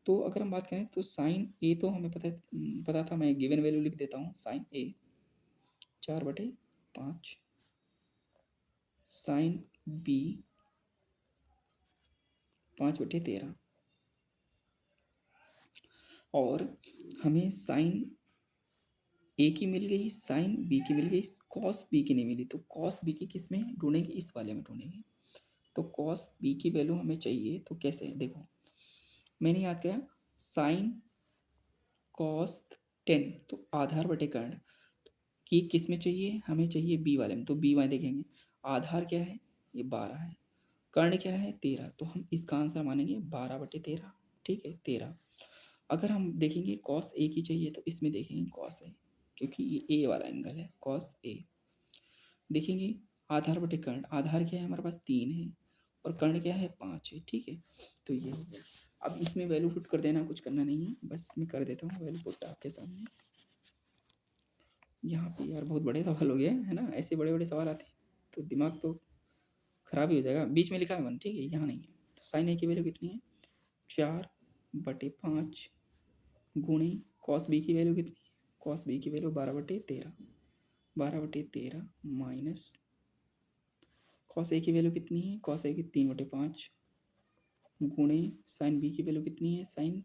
तो अगर हम बात करें तो साइन ए तो हमें पता था, मैं गिवन वैल्यू लिख देता हूँ, साइन ए 4/5, साइन बी 5/13, और हमें साइन ए की मिल गई, साइन बी की मिल गई, कॉस बी की नहीं मिली, तो कॉस बी की किस में ढूंढेंगे, इस वाले में ढूंढेंगे। तो कॉस बी की वैल्यू हमें चाहिए, तो कैसे, देखो मैंने याद किया, साइन कॉस 10, तो आधार बटे कर्ण, कि किस में चाहिए, हमें चाहिए बी वाले में, तो बी वाले देखेंगे, आधार क्या है, ये 12 है, कर्ण क्या है 13, तो हम इसका आंसर मानेंगे 12/13, ठीक है, 13। अगर हम देखेंगे कॉस ए की चाहिए, तो इसमें देखेंगे कॉस ए, क्योंकि ये ए वाला एंगल है, कॉस ए। देखेंगे आधार बटे कर्ण, आधार क्या है हमारे पास 3 है, और कर्ण क्या है 5 है, ठीक है। तो ये हो गया। अब इसमें वैल्यू पुट कर देना, कुछ करना नहीं है, बस मैं कर देता हूँ वैल्यू पुट आपके सामने। यहाँ पे यार बहुत बड़े सवाल हो गए है ना, ऐसे बड़े बड़े सवाल आते हैं तो दिमाग तो खराब ही हो जाएगा। बीच में लिखा है 1, ठीक है, यहाँ नहीं है। तो साइन ए की वैल्यू कितनी है, 4/5, गुणे कॉस बी की वैल्यू कितनी है, कॉस बी की वैल्यू 12/13, 12/13 माइनस कॉस ए की वैल्यू कितनी है, कॉस ए की 3/5 गुणे साइन बी की वैल्यू कितनी है, साइन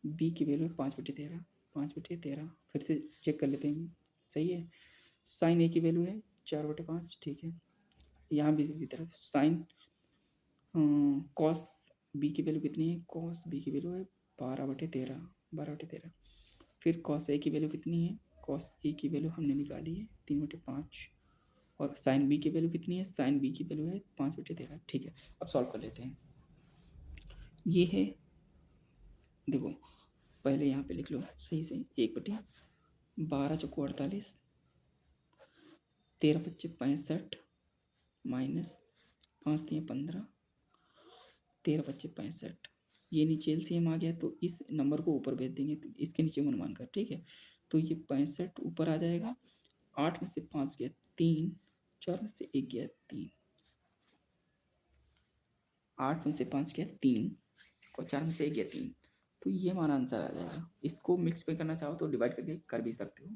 बी की वैल्यू 5/13, 5/13 फिर से चेक कर लेते हैं, सही है। साइन ए की वैल्यू है 4/5, ठीक है। यहाँ भी इसी तरह साइन कॉस बी की वैल्यू कितनी है, कॉस बी की वैल्यू है 12/13, 12/13 फिर कॉस ए की वैल्यू कितनी है, कॉस ए की वैल्यू हमने निकाली है 3/5 और साइन बी की वैल्यू कितनी है, साइन बी की वैल्यू है 5/13, ठीक है। अब सॉल्व कर लेते हैं। ये है, देखो पहले यहाँ पे लिख लो सही से, 1/12 × 48, 13×5 = 65 माइनस 5×3 = 15, 13×5 = 65। ये नीचे एलसीएम आ गया तो इस नंबर को ऊपर भेज देंगे, तो इसके नीचे गुणमान कर, ठीक है। तो ये 65 ऊपर आ जाएगा, 8 में से 5 गया 3, 4 में से 1 गया 3, 8 में से 5 गया 3 और 4 में से 1 गया 3, तो ये हमारा आंसर आ जाएगा। इसको मिक्स पे करना चाहो तो डिवाइड करके कर भी सकते हो।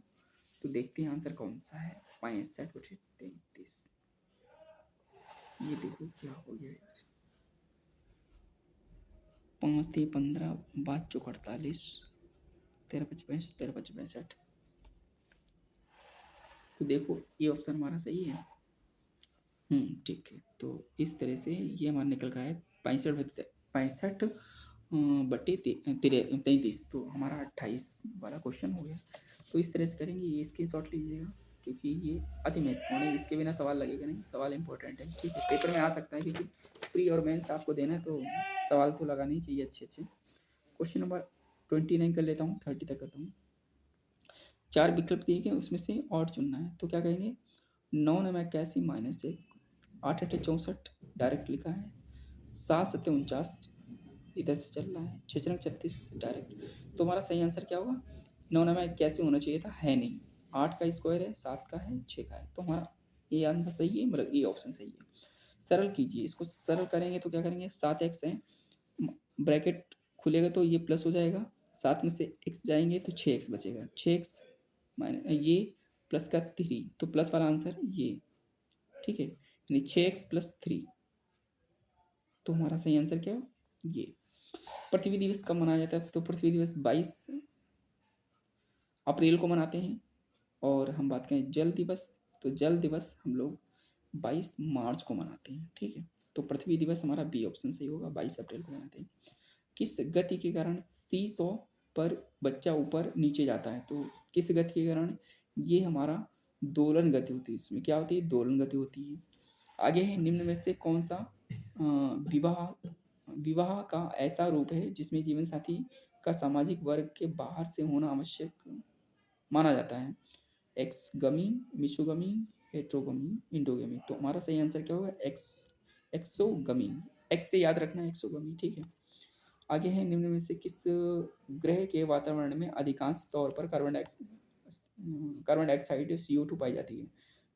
तो देखते हैं आंसर कौन सा है, 65/33। ये देखो क्या हो गया यार, 5×3 = 15, 5×4 = 48, 13×5 = 13×5 = 65। तो देखो ये ऑप्शन हमारा सही है। ठीक है। तो इस तरह से ये हमारा निकल का है 65 बटे 33, तो हमारा 28 वाला क्वेश्चन हो गया। तो इस तरह से करेंगे, ये स्क्रीनशॉट लीजिएगा क्योंकि ये अति महत्वपूर्ण है, इसके बिना सवाल लगेगा नहीं, सवाल इंपॉर्टेंट है, ठीक है। पेपर में आ सकता है क्योंकि प्री और मेंस आपको देना है, तो सवाल तो लगाने ही चाहिए अच्छे अच्छे। क्वेश्चन नंबर 29 कर लेता हूँ, 30 तक करता हूँ। 4 विकल्प दिए गए, उसमें से और चुनना है, तो क्या कहेंगे, 9×81 - 1, 8×8 = 64 डायरेक्ट लिखा है, 7×7 = 49 इधर से चल रहा है, 6×36 डायरेक्ट। तो हमारा सही आंसर क्या होगा, 9×81 होना चाहिए था, है नहीं, 8 का स्क्वायर है, 7 का है, 6 का है, तो हमारा ये आंसर सही है, मतलब ये ऑप्शन सही है। सरल कीजिए, इसको सरल करेंगे तो क्या करेंगे, 7x है, ब्रैकेट खुलेगा तो ये प्लस हो जाएगा, 7 में से x जाएंगे तो 6x बचेगा, 6x माइनस ये प्लस का 3, तो प्लस वाला आंसर ये, ठीक है, यानी 6x + 3। तो हमारा सही आंसर क्या हो, ये। पृथ्वी दिवस कब मनाया जाता है, तो पृथ्वी दिवस 22 अप्रैल को मनाते हैं। और हम बात करें जल दिवस, तो जल दिवस हम लोग 22 मार्च को मनाते हैं, ठीक है। तो पृथ्वी दिवस हमारा बी ऑप्शन सही होगा, 22 अप्रैल को मनाते हैं। किस गति के कारण सी सौ पर बच्चा ऊपर नीचे जाता है, तो किस गति के कारण, ये हमारा दोलन गति होती है, इसमें क्या होती है, दोलन गति होती है। आगे है, निम्न में से कौन सा विवाह विवाह का ऐसा रूप है जिसमें जीवन साथी का सामाजिक वर्ग के बाहर से होना आवश्यक माना जाता है, एक्सगमी, मिसोगमी, हेट्रोगमी, इंडोगमी। तो हमारा सही आंसर क्या होगा, एक्सोगमी, एक्स से याद रखना है, एक्सोगमी, ठीक है। आगे है, निम्न में से किस ग्रह के वातावरण में अधिकांश तौर पर कार्बन डाइऑक्साइड CO2 पाई जाती है,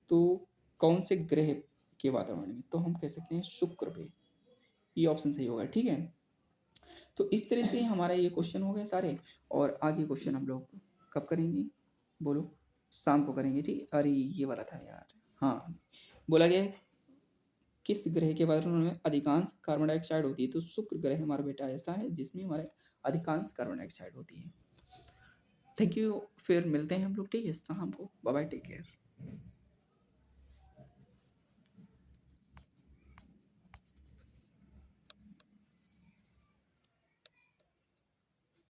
तो कौन से ग्रह के वातावरण में, तो हम कह सकते हैं शुक्र पे, ये ऑप्शन सही होगा, ठीक है। तो इस तरह से हमारा ये क्वेश्चन हो गए सारे, और आगे क्वेश्चन हम लोग कब करेंगे, बोलो, शाम को करेंगे, ठीक। अरे ये वाला था यार, हाँ, बोला गया है किस ग्रह के वातावरण में अधिकांश कार्बन डाइऑक्साइड होती है, तो शुक्र ग्रह हमारा बेटा ऐसा है जिसमें हमारे अधिकांश कार्बन डाइऑक्साइड होती है। थैंक यू, फिर मिलते हैं हम लोग, ठीक है, शाम को, बाय बाय, टेक केयर।